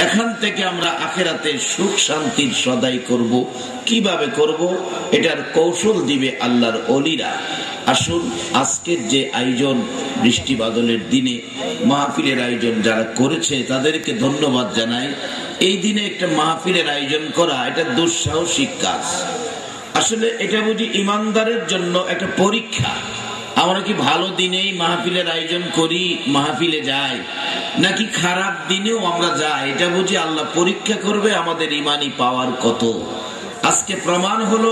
এখান থেকে আমরা আখিরাতে সুখ শান্তির সদাই করব। কিভাবে করব এটার কৌশল দিবে আল্লাহর ওলিরা। আসুন আজকের যে আয়োজন, বৃষ্টি বাদলের দিনে মাহফিলের আয়োজন যারা করেছে তাদেরকে ধন্যবাদ জানাই। এই দিনে একটা মাহফিলের আয়োজন করা এটা দুঃসাহসিক কাজ। আসলে এটা বুঝি ইমানদারের জন্য একটা পরীক্ষা। আমরা কি ভালো দিনেই মাহফিলের আয়োজন করি, মাহফিলে যাই, নাকি খারাপ দিনেও আমরা যাই? এটা বুঝি আল্লাহ পরীক্ষা করবে আমাদের ইমানি পাওয়ার কত। আজকে প্রমাণ হলো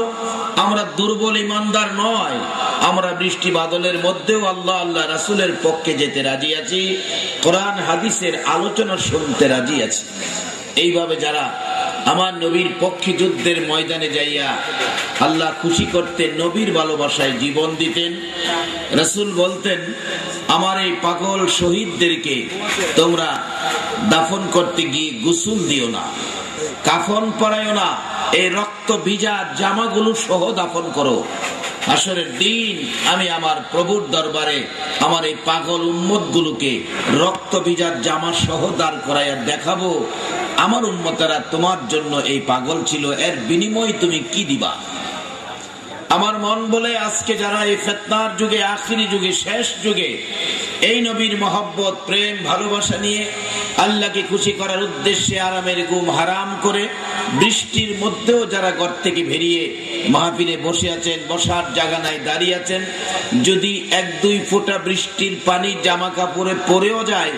আমরা দুর্বল ইমানদার নয়। আমরা বৃষ্টি বাদলের মধ্যেও আল্লাহ আল্লাহ রাসূলের পক্ষে যেতে রাজি আছি, কোরআন হাদিসের আলোচনা শুনতে রাজি আছি। এইভাবে যারা আমার নবীর পক্ষে যুদ্ধের ময়দানে যাইয়া আল্লাহ খুশি করতে নবীর ভালোবাসায় জীবন দিতেন। রাসূল বলতেন, আমার এই পাগল শহীদদেরকে তোমরা দাফন করতে গিয়ে গোসল দিও না, কাফন পরায়ও না, এই রক্ত ভিজা জামাগুলো সহ দাফন করো। আসরের দিন আমি আমার প্রভুর দরবারে আমার এই পাগল উম্মত গুলোকে রক্ত ভিজা জামা সহ দাঁড় করাইয়া দেখাবো, আমার উম্মতেরা তোমার জন্য এই পাগল ছিল, এর বিনিময় তুমি কি দিবা? আমার মন বলে আজকে যারা এই ফিতনার যুগে, আখিরি যুগে, শেষ যুগে এই নবীর মহব্বত, প্রেম, ভালোবাসা নিয়ে আল্লাহকে খুশি করার উদ্দেশ্যে আরামের ঘুম হারাম করে বৃষ্টির মধ্যেও যারা ঘর থেকে বেরিয়ে মাহফিলে বসে আছেন, বসার জায়গা নাই দাঁড়িয়ে আছেন, যদি 1-2 ফোঁটা বৃষ্টির পানি জামা কাপড়ে পড়েও যায়,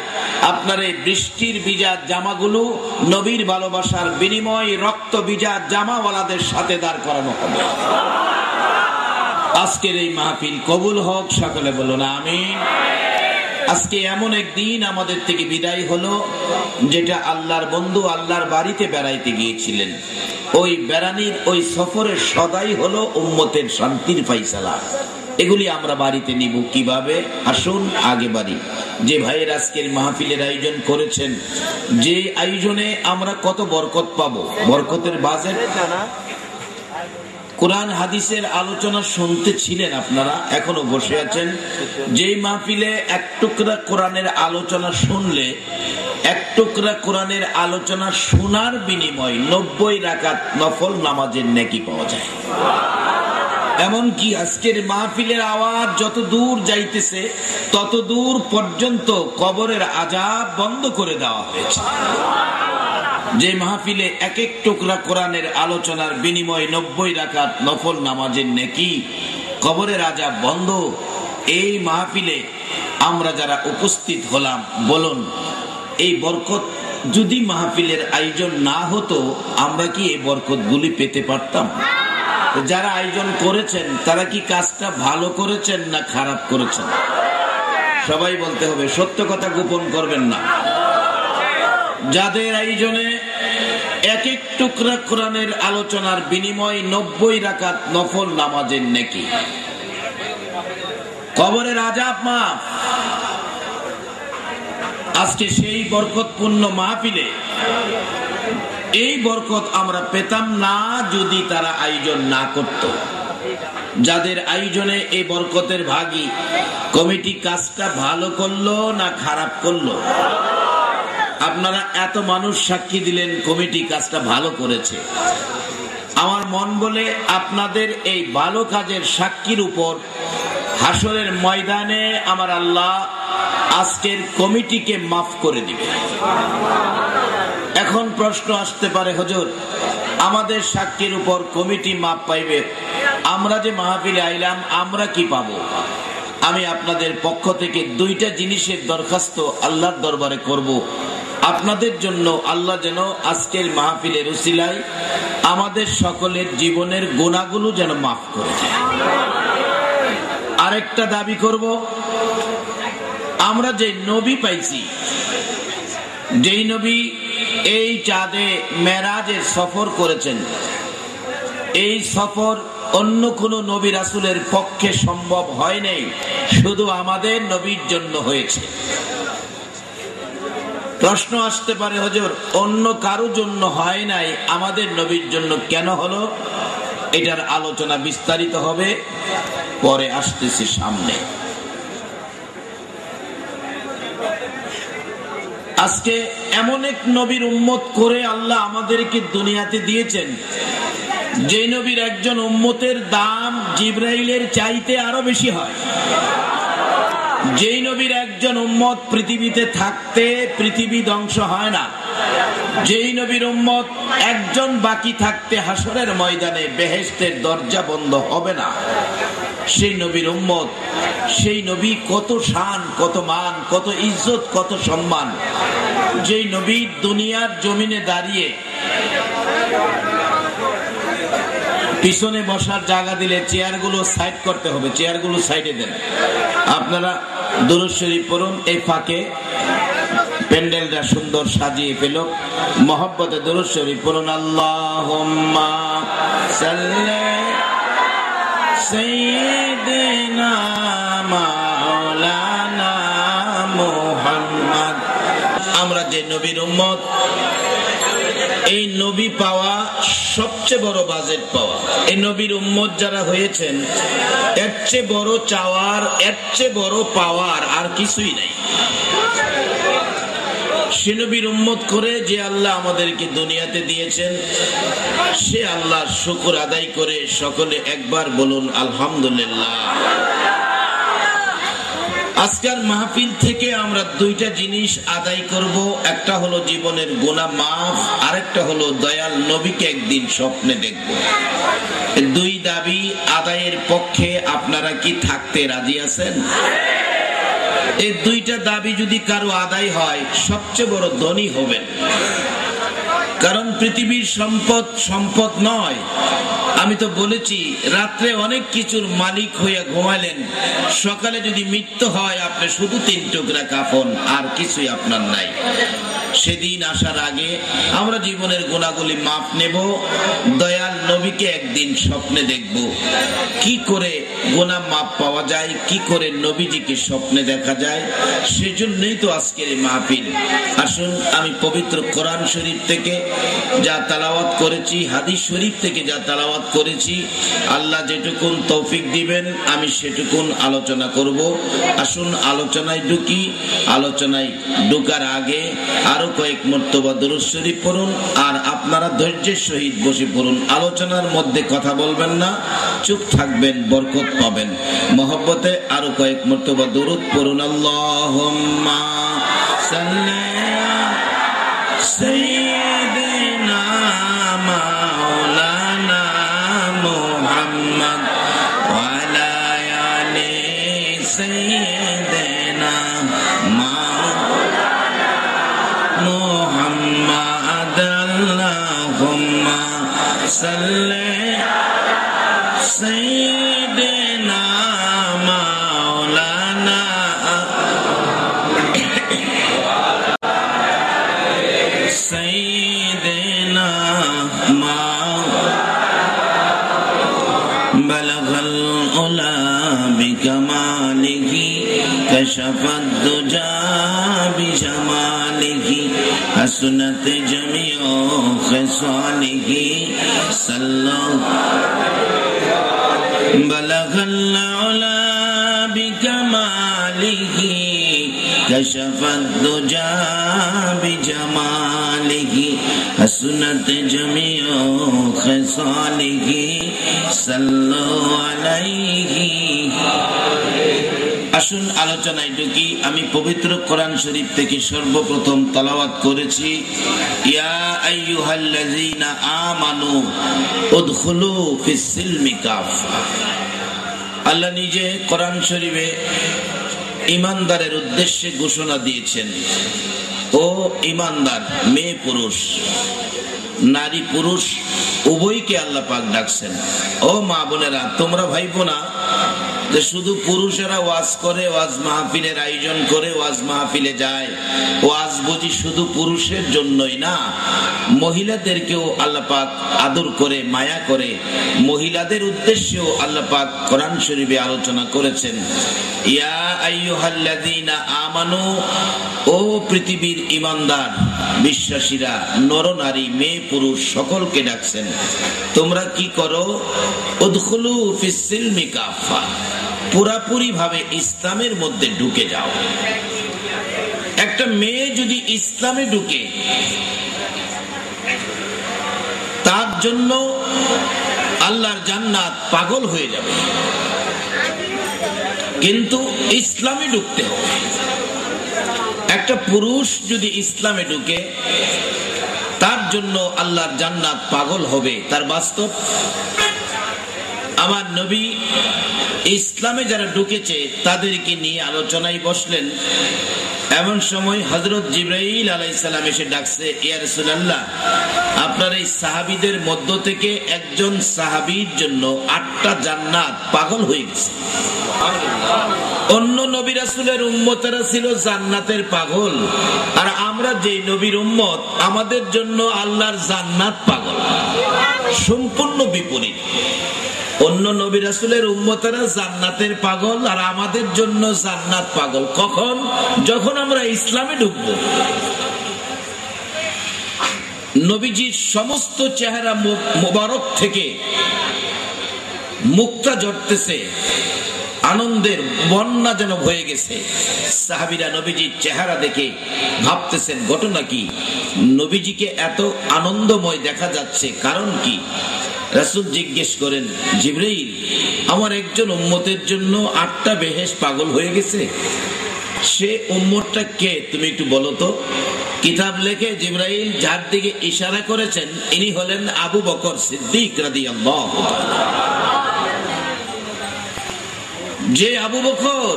আপনার এই বৃষ্টির ভিজা জামাগুলো নবীর ভালোবাসার বিনিময় রক্ত ভিজা জামাওয়ালাদের সাথে দাঁড় করানো হবে। আজকের এই মাহফিল কবুল হোক, সকলে বলুন আমিন। আজকে এমন একদিন আমাদের থেকে বিদায় হলো যেটা আল্লাহর বন্ধু আল্লাহর বাড়িতে বেড়াইতে গিয়েছিলেন। ওই বেড়ানির ওই সফরের সদাই হলো উম্মতের শান্তির ফাইসালা। এগুলি আমরা বাড়িতে নিব কিভাবে? আসুন আগে বাড়ি। যে ভাইয়ের আজকের মাহফিলের আয়োজন করেছেন, যে আয়োজনে আমরা কত বরকত পাবো, বরকতের বাজেট। কোরআন হাদিসের আলোচনা শুনতে ছিলেন আপনারা, এখনো বসে আছেন। যেই মাহফিলে 1 টুকরা কোরআনের আলোচনা শুনলে, 1 টুকরা কোরআনের আলোচনা শোনার বিনিময় 90 রাকাত নফল নামাজের নেকি পাওয়া যায়। এমনকি আজকের মাহফিলের আওয়াজ যত দূর যাইতেছে তত দূর পর্যন্ত কবরের আযাব বন্ধ করে দেওয়া হয়েছে। যে মাহফিলে 1 টুকরা কোরআনের আলোচনার বিনিময়ে 90 রাকাত নফল নামাজের নেকি, কবরের আযাব বন্ধ। এই মাহফিলে আমরা যারা উপস্থিত হলাম, বলুন এই বরকত যদি মাহফিলের আয়োজন না হতো আমরা কি এই বরকতগুলি পেতে পারতাম? যারা আয়োজন করেছেন তারা কি কাজটা ভালো করেছেন না খারাপ করেছেন? সবাই বলতে হবে, সত্য কথা গোপন করবেন না। যাদের আয়োজনে 1 টুকরা কোরআনের আলোচনার বিনিময় 90 রাকাত নফল নামাজের নেকি, কবরের আযাব মাফ, আজকে সেই বরকতপূর্ণ মাহফিলে এই বরকত আমরা পেতাম না যদি তারা আয়োজন না করত। যাদের আয়োজনে এই বরকতের ভাগী, কমিটি কাজটা ভালো করলো না খারাপ করলো? আপনারা এত মানুষ সাক্ষী দিলেন কমিটি কাজটা ভালো করেছে। আমার মন বলে আপনাদের এই ভালো কাজের সাক্ষীর উপর হাসরের ময়দানে আমার আল্লাহ আজকের কমিটিকে মাফ করে দিবে। এখন প্রশ্ন আসতে পারে, হুজুর আমাদের সাক্ষীর উপর কমিটি মাফ পাইবে, আমরা যে মাহফিলে আইলাম আমরা কি পাবো? আমি আপনাদের পক্ষ থেকে 2টা জিনিসের দরখাস্ত আল্লাহর দরবারে করব। আপনাদের জন্য আল্লাহ যেন আজকের মাহফিলের উসিলায় আমাদের সকলের জীবনের গুনাহগুলো যেন মাফ করে দেয়। আরেকটা দাবি করব, আমরা যে নবী পাইছি, যেই নবী এই চাঁদে মেরাজের সফর করেছেন, এই সফর অন্য কোন নবী রাসূলের পক্ষে সম্ভব হয় নাই, শুধু আমাদের নবীর জন্য হয়েছে। প্রশ্ন আসতে পারে, হুজুর অন্য কারো জন্য হয় নাই, আমাদের নবীর জন্য কেন হলো? এটার আলোচনা বিস্তারিত হবে, পরে আসতেছি সামনে। আজকে এমন এক নবীর উম্মত করে আল্লাহ আমাদেরকে দুনিয়াতে দিয়েছেন, যে নবীর একজন উম্মতের দাম জিবরাইলের চাইতে আরো বেশি হয়। যেই নবীর একজন উম্মত পৃথিবীতে থাকতে পৃথিবী ধ্বংস হয় না। যেই নবীর উম্মত একজন বাকি থাকতে হাসরের ময়দানে বেহেশতের দরজা বন্ধ হবে না। সেই নবীর উম্মত, সেই নবী কত শান, কত মান, কত ইজ্জত, কত সম্মান। যেই নবী দুনিয়ার জমিনে দাঁড়িয়ে পিছনে বসার জায়গা দিলে চেয়ারগুলো সাইড করতে হবে, চেয়ারগুলো সাইডে দেন। আপনারা দুরূদ শরীফ পড়ুন। এই ফাঁকে প্যান্ডেলটা সুন্দর সাজিয়ে পেল, মহব্বতে দুরূদ শরীফ পড়ুন। আল্লাহুম্মা সাল্লি সাইয়্যিদিনা মাওলানা মুহাম্মদ। আমরা যে নবীর উম্মত, এই নবী পাওয়া সবচেয়ে বড় বাজেট পাওয়া। এই নবীর উম্মত যারা হয়েছেন, এর চেয়ে বড় চাওয়ার, এর চেয়ে বড় পাওয়ার আর কিছুই নাই। সে নবীর উম্মত করে যে আল্লাহ আমাদেরকে দুনিয়াতে দিয়েছেন, সে আল্লাহর শুকর আদায় করে সকলে একবার বলুন আলহামদুলিল্লাহ। আজকের মাহফিল থেকে আমরা দুইটা জিনিস আদায় করব। একটা হলো জীবনের গুনাহ মাফ, আরেকটা হলো দয়াল নবীকে একদিন স্বপ্নে দেখব। দুই দাবি আদায়ের পক্ষে আপনারা কি থাকতে রাজি আছেন? এই দুইটা দাবি যদি কারো আদায় হয়, সবচেয়ে বড় ধনী হবেন। কারণ পৃথিবীর সম্পদ সম্পদ নয়। আমি তো বলেছি, রাত্রে অনেক কিছুর মালিক হইয়া ঘুমালেন, সকালে যদি মৃত্যু হয় আপনি শুধু 3 টুকরা কাফন, আর কিছুই আপনার নাই। সেদিন আসার আগে আমরা জীবনের গুনাহগুলি মাফ নেব, দয়াল নবীকে একদিন স্বপ্নে দেখব। কি করে গুনাহ মাফ পাওয়া যায়, কি করে নবীজিকে স্বপ্নে দেখা যায়, সেজন্যই তো আজকের এই মাহফিল। আসুন, আমি পবিত্র কোরআন শরীফ থেকে যা তেলাওয়াত করেছি, হাদিস শরীফ থেকে যা তেলাওয়াত করেছি, আল্লাহ যেটুকুন তৌফিক দিবেন আমি সেটুকুন আলোচনা করব। আসুন আলোচনায় ঢুকি। আলোচনায় ঢুকার আগে আরো কয়েক মর্তবা দুরূদ শরীফ পড়ুন, আর আপনারা ধৈর্যের সহিত বসে পড়ুন। আলোচনার মধ্যে কথা বলবেন না, চুপ থাকবেন, বরকত পাবেন। মহব্বতে আরো কয়েক মর্তবা দুরূদ পড়ুন। আল্লাহুম্মা সাল্লি সাইয়্যিদিনা মাওলানা মুহাম্মদ ওয়া আলা আলি সাইয়্যিদিনা মুহাম্মদ। আল্লাহুম্মা সাল্লি সাইয়্যিদিনা মাওলানা সাইয়্যিদিনা বালাগাল উলা বিকামালিহি কাশাফাদ দুজা বিজামালিহি হাসনাত জামিউ খিসালিহি সাল্লাল্লাহু বালাগাল উলা বিকামালিহি কাশাফাদ দুজা বিজামালিহি হাসনাত জামিউ খিসালিহি সাল্লাল্লাহু আলাইহি। আসুন আলোচনায় ঢুকি। আমি পবিত্র কোরআন শরীফ থেকে সর্বপ্রথম তেলাওয়াত করেছি, ইয়া আইয়ুহাল্লাযীনা আমানু উদখুলু ফিস সিলমি কাফা। আল্লাহ নিজে কোরআন শরীফে ঈমানদারের উদ্দেশ্যে ঘোষণা দিয়েছেন, ও ঈমানদার মেয়ে পুরুষ, নারী পুরুষ উভয়কে আল্লাহ পাক ডাকছেন। ও মা বোনেরা, তোমরা ভাইবো না যে শুধু পুরুষেরা ওয়াজ করে, ওয়াজ মাহফিলের আয়োজন করে, ওয়াজ মাহফিলে যায়, ওয়াজ বুঝি শুধু পুরুষের জন্যই না, মহিলাদেরকেও আল্লাহ পাক আদর করে, মায়া করে। মহিলাদের উদ্দেশ্যেও আল্লাহ পাক কোরআন শরীফে আলোচনা করেছেন, ইয়া আইয়ুহাল্লাযীনা আমানু, ও পৃথিবীর ঈমানদার বিশ্বাসীরা, নর নারী মেয়ে পুরুষ সকলকে ডাকছেন, তোমরা কি করো, উদখুলু ফিস সিলমি কাফা, পুরাপুরি ভাবে ইসলামের মধ্যে ঢুকে যাও। এক একটা মেয়ে যদি ইসলামে ঢুকে তার জন্য আল্লাহর জান্নাত পাগল হয়ে যাবে, কিন্তু ইসলামে ঢুকতে হবে। একটা পুরুষ যদি ইসলামে ঢুকে তার জন্য আল্লাহর জান্নাত পাগল হবে, তার বাস্তব। আমার নবী ইসলামে যারা ঢুকেছে তাদেরকে নিয়ে আলোচনায় বসলেন। এমন সময় হযরত জিবরাইল আলাইহিস সালাম এসে ডাকছে, ইয়া রাসূলুল্লাহ, আপনার এই সাহাবীদের মধ্য থেকে একজন সাহাবীর জন্য 8টা জান্নাত পাগল হয়ে গেছে। অন্য নবী রাসূলের উম্মতেরা ছিল জান্নাতের পাগল, আর আমরা যে নবীর উম্মত আমাদের জন্য আল্লাহর জান্নাত পাগল। সম্পূর্ণ বিপরীত। অন্য নবী রাসূলের উম্মতেরা জান্নাতের পাগল, আর আমাদের জন্য জান্নাত পাগল। কখন? যখন আমরা ইসলামে ঢুকব। নবীজির সমস্ত চেহারা মোবারক থেকে মুক্তা ঝরতেছে, আনন্দের বন্যা যেন বয়ে গেছে। সাহাবীরা নবীজির চেহারা দেখে ভাবতেছেন ঘটনা কি, নবীজিকে এত আনন্দময় দেখা যাচ্ছে, কারণ কি? রাসূল জিজ্ঞেস করেন, জিবরাইল, আমার একজন উম্মতের জন্য 8টা বেহেশত পাগল হয়ে গেছে, সে উম্মতটা কে তুমি একটু বলো তো। কিতাব লেখে জিবরাইল যার দিকে ইশারা করেছেন ইনি হলেন আবু বকর সিদ্দিক রাদিয়াল্লাহু তাআলা। যে আবু বকর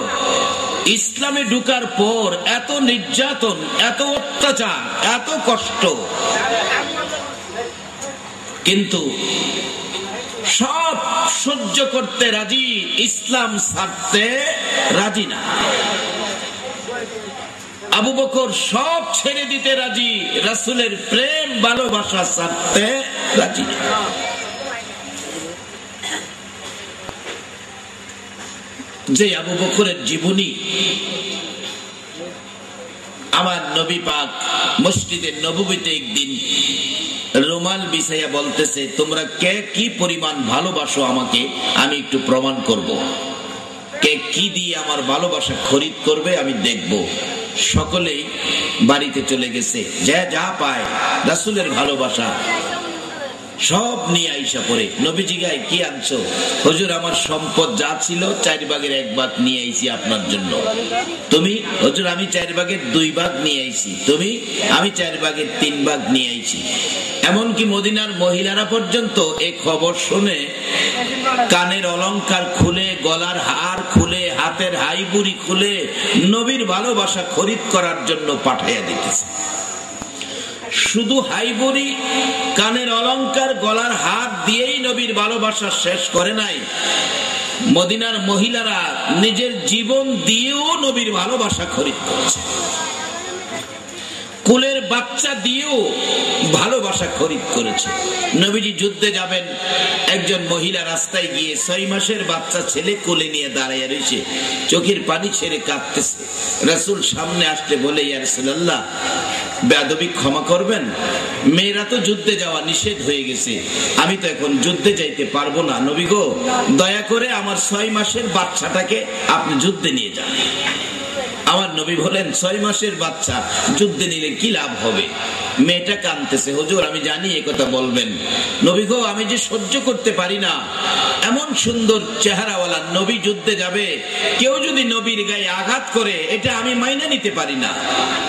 ইসলামে ঢুকার পর এত নির্যাতন, এত অত্যাচার, এত কষ্ট, কিন্তু সব সহ্য করতে রাজি, ইসলাম ছাড়তে রাজি না। আবু বকর সব ছেড়ে দিতে রাজি, রাসূলের প্রেম ভালোবাসা ছাড়তে রাজি না। যে আবু বকরের জীবনী আমার নবী পাক মসজিদে নববীতে একদিন রুমাল বিছাইয়া বলতেছে, তোমরা কে কি পরিমাণ ভালোবাসো আমাকে আমি একটু প্রমাণ করব। কে কি দিয়ে আমার ভালোবাসা খরিদ করবে আমি দেখব। সকলেই বাড়িতে চলে গেছে, যা যা পায় রাসূলের ভালোবাসা সব নিয়ে আইসা পড়ে। নবীজি গায়, কি আনছো? হুজুর, আমার সম্পদ যা ছিল 4 ভাগের 1 ভাগ নিয়ে আইছি আপনার জন্য। তুমি? হুজুর, আমি 4 ভাগের 2 ভাগ নিয়ে আইছি। তুমি? আমি 4 ভাগের 3 ভাগ নিয়ে আইছি। এমনকি মদিনার মহিলারা পর্যন্ত এই খবর শুনে কানের অলংকার খুলে, গলার হার খুলে, হাতের হাইবুড়ি খুলে নবীর ভালোবাসা খরিদ করার জন্য পাঠাইয়া দিতেছে। শুধু হাইবুড়ি, কানের অলংকার, গলার হাত দিয়েই নবীর ভালোবাসা শেষ করে নাই। মদিনার মহিলারা নিজের জীবন দিয়েও নবীর ভালোবাসা খরিদ করেছে। কুলের বাচ্চা দিয়েও ভালোবাসা খরিদ করেছে। নবীজি যুদ্ধে যাবেন, একজন মহিলা রাস্তায় গিয়ে 6 মাসের বাচ্চা ছেলে কোলে নিয়ে দাঁড়িয়ে রয়েছে, চোখের পানি ছেড়ে কাঁদতেছে। রাসূল সামনে আসলে বলে, ইয়া রাসূলুল্লাহ, বেয়াদবি ক্ষমা করবেন, মেয়েরা তো যুদ্ধে যাওয়া নিষেধ হয়ে গেছে, আমি তো এখন যুদ্ধে যাইতে পারবো না। নবী গো, দয়া করে আমার 6 মাসের বাচ্চাটাকে আপনি যুদ্ধে নিয়ে যান। আমার নবী বলেন, 6 মাসের বাচ্চা যুদ্ধে নিলে কি লাভ হবে? মেয়েটা কাঁদতেছে, হুজুর আমি জানি এই কথা বলবেন। নবী গো, আমি যে সহ্য করতে পারি না, এমন সুন্দর চেহারাওয়ালা নবী যুদ্ধে যাবে, কেউ যদি নবীর গায়ে আঘাত করে এটা আমি মাইনে নিতে পারি না।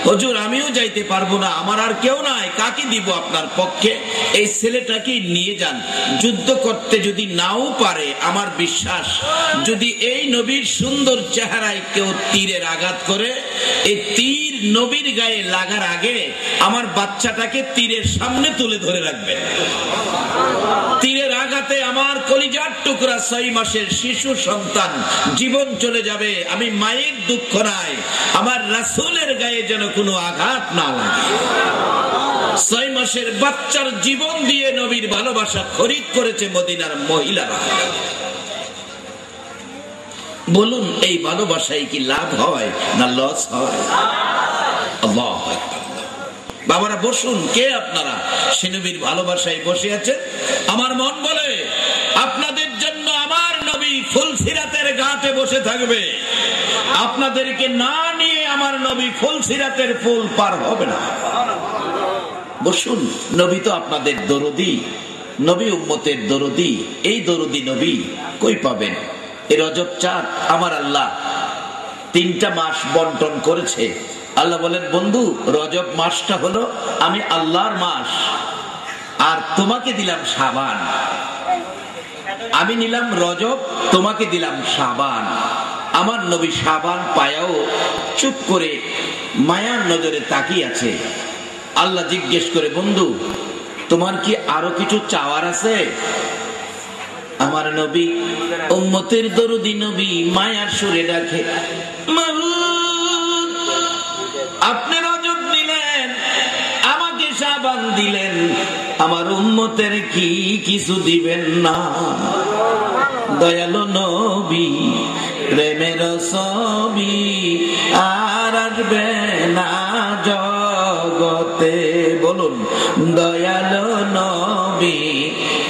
হুজুর আমিও যাইতে পারবো না, আমার আর কেউ নাই, কাকে দিব আপনার পক্ষে? এই ছেলেটাকে নিয়ে যান। যুদ্ধ করতে যদি নাও পারে, আমার বিশ্বাস যদি এই নবীর সুন্দর চেহারায় কেউ তীরের আঘাত করে, এই তীর নবীর গায়ে লাগার আগে আমার বাচ্চাটাকে তীরের সামনে তুলে ধরে রাখবেন। তীরের আঘাতে আমার কলিজার টুকরা 6 মাসের শিশু সন্তান জীবন চলে যাবে, আমি মায়ের দুঃখ নাই, আমার রাসূলের গায়ে যেন কোনো আঘাত না লাগে। 6 মাসের বাচ্চার জীবন দিয়ে নবীর ভালোবাসা খরিদ করেছে মদিনার মহিলারা। বলুন, এই ভালোবাসায় কি লাভ হয় না লস হয়? আল্লাহু আকবার। বাবারা বসুন, কে আপনারা সে নবীর ভালোবাসায় বসে আছেন? আমার মন বলে আপনাদের জন্য আমার নবী ফুলসিরাতের ঘাটে বসে থাকবে। আপনাদেরকে না নিয়ে আমার নবী ফুলসিরাতের ফুল পার হবে না। বসুন, নবী তো আপনাদের দরদি, নবী উম্মতের দরদি। এই দরদি নবী কই পাবেন? এই রজব চাঁদ আমার আল্লাহ 3টা মাস বন্টন করেছে। আল্লাহ বলেন, বন্ধু, রজব মাসটা হলো আমি আল্লাহর মাস, আর তোমাকে দিলাম শাবান। আমি নিলাম রজব, তোমাকে দিলাম শাবান। আমার নবী শাবান পায়াও চুপ করে মায়ার নজরে তাকিয়ে আছে। আল্লাহ জিজ্ঞেস করে, বন্ধু, তোমার কি আরো কিছু চাওয়ার আছে? আমার নবী উম্মতের দরদি নবী মায়ার সুরে ডাকে, মাবুদ, আপনি রজব দিলেন, আমাকে শাবান দিলেন, আমার উম্মতের কি কিছু দিবেন না? দয়ালু নবী প্রেমের ছবি আর আসবে না জগতে। বলুন, দয়ালু নবী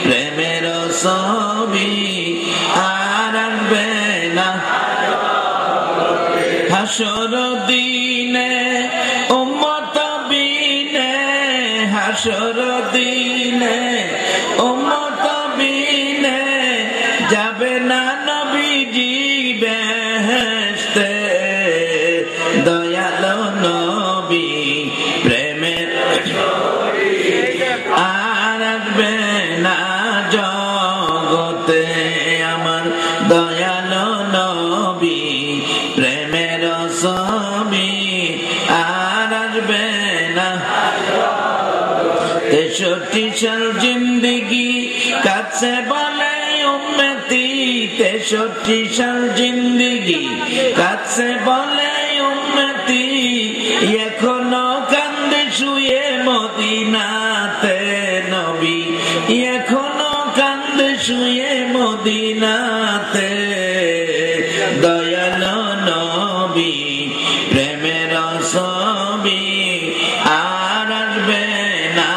প্রেমের ছবি আর আসবে না। হাসর দিনে উম্মত বিনে, হাসর দিনে উম্মত বিনে যাবে না নবীজি বেহেশতে। দয়ালু নবী প্রেমের আর আসবে না জগতে। আমার দয়ালু নবী প্রেমের ছবি আর আসবে না। 63 সাল জিন্দেগি কাছে বলে উম্মতি, 63 সাল জিন্দেগি কাছে বলে উম্মতি, এখনো কান্দে শুয়ে মদিনাতে নবী, এখনো কান্দে শুয়ে মদিনাতে। দয়ালু নবী প্রেমের ছবি আর আসবে না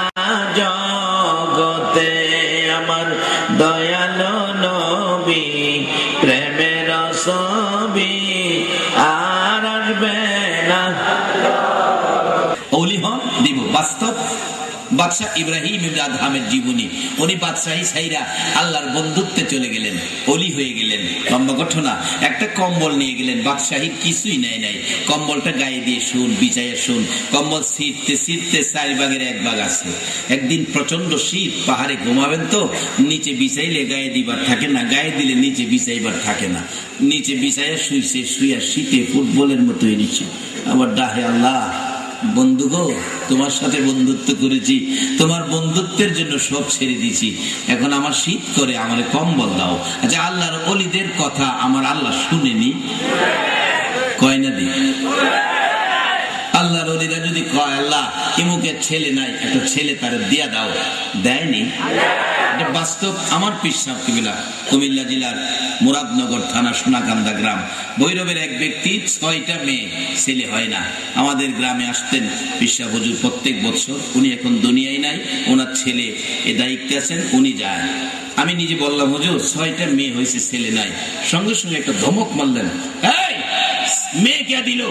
জগতে। আমার দয়ালু নবী প্রেমের ছবি আর আসবে না। ওলি হন দিব বাস্তব। বাদশাহ ইব্রাহিম ইবনে আদহামের জীবনী, উনি বাদশাহী ছাইরা আল্লাহর বন্ধুত্বে চলে গেলেন, ওলি হয়ে গেলেন। লম্বা ঘটনা। একটা কম্বল নিয়ে গেলেন, বাদশাহীর কিছুই নেয় নাই। কম্বলটা গায়ে দিয়ে শুন, বিছাইয়া শুন। কম্বল ছিঁড়তে ছিঁড়তে 4 ভাগের 1 ভাগ আছে। একদিন প্রচন্ড শীত, পাহাড়ে ঘুমাবেন তো, নিচে বিছাইলে গায়ে দিবার থাকে না, গায়ে দিলে নিচে বিছাইবার থাকে না। নিচে বিছাইয়া শুইছে, শুইয়া শীতে ফুটবলের মতো নিচে আবার ডাহে, আল্লাহ বন্ধু গো, তোমার সাথে বন্ধুত্ব করেছি, তোমার বন্ধুত্বের জন্য সব ছেড়ে দিয়েছি, এখন আমার শীত করে, আমার কম্বল দাও। আচ্ছা, আল্লাহর ওলিদের কথা আমার আল্লাহ শুনেনি? কয় না দি? আল্লাহর ওলিরা যদি কয়, আল্লাহ ইমুকের ছেলে নাই, একটা ছেলে তার দিয়া দাও, দেয়নি? এটা বাস্তব। আমার পীর সাহেব কিবলা কুমিল্লা জেলার মুরাদনগর থানা সোনাকান্দা গ্রাম, ভৈরবের এক ব্যক্তি 6টা মেয়ে, ছেলে হয় না। আমাদের গ্রামে আসতেন পীর সাহেব হুজুর প্রত্যেক বছর। উনি এখন দুনিয়ায় নাই, ওনার ছেলে এ দায়িত্বে আছেন, উনি যান। আমি নিজে বললাম, হুজুর 6টা মেয়ে হয়েছে, ছেলে নাই। সঙ্গে সঙ্গে একটা ধমক মারলেন, এই মেয়ে কে দিল,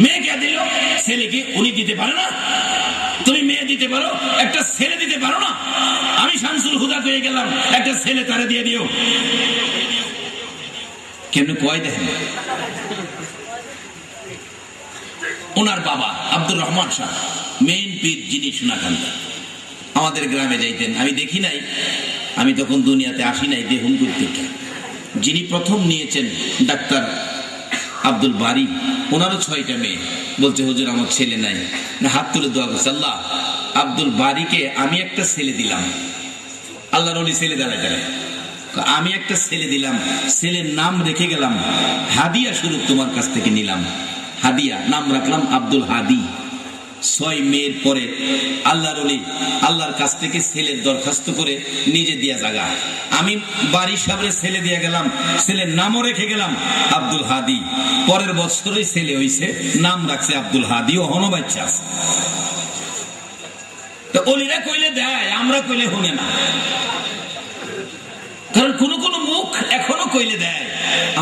মেয়ে কে দিল? ছেলেকে উনি দিতে পারে না? তুমি মেয়ে দিতে পারো, একটা ছেলে দিতে পারো না? আমি শামসুল হুদা হয়ে গেলাম, একটা ছেলে তারে দিয়ে দিও। কেমন কয় দেখেন। ওনার বাবা আব্দুর রহমান শাহ, মেইন পীর, যিনি সোনাকান্দা, আমাদের গ্রামে যাইতেন। আমি দেখি নাই, আমি তখন দুনিয়াতে আসি নাই, দেহুম করতে। যিনি প্রথম নিয়েছেন ডাক্তার আব্দুল বারি, ওনারও 6টা মেয়ে। বলছে, হুজুর আমার ছেলে নাই। হাত তুলে দোয়া করছে, আল্লাহ আব্দুল বারিকে আমি একটা ছেলে দিলাম। আল্লাহর ওলি ছেলে দাঁড়ায় দাঁড়ায়, আমি একটা ছেলে দিলাম, ছেলের নাম রেখে গেলাম হাদিয়া স্বরূপ তোমার কাছ থেকে নিলাম। হাদিয়া নাম রাখলাম আব্দুল হাদি। 6 মেয়ের পরে আল্লাহর ওলি আল্লাহর কাছ থেকে ছেলের দরখাস্ত করে নিজে দিয়া জায়গা। আমি বাড়ির সামনে ছেলে দিয়ে গেলাম, ছেলের নামও রেখে গেলাম আব্দুল হাদি। পরের বছরই ছেলে হইছে, নাম রাখছে আব্দুল হাদি, ও হনো বাচ্চা আছে। ওলিরা কইলে দেয়, আমরা কইলে শুনে না। কারণ কোন কোন মুখ এখনো কইলে দেয়,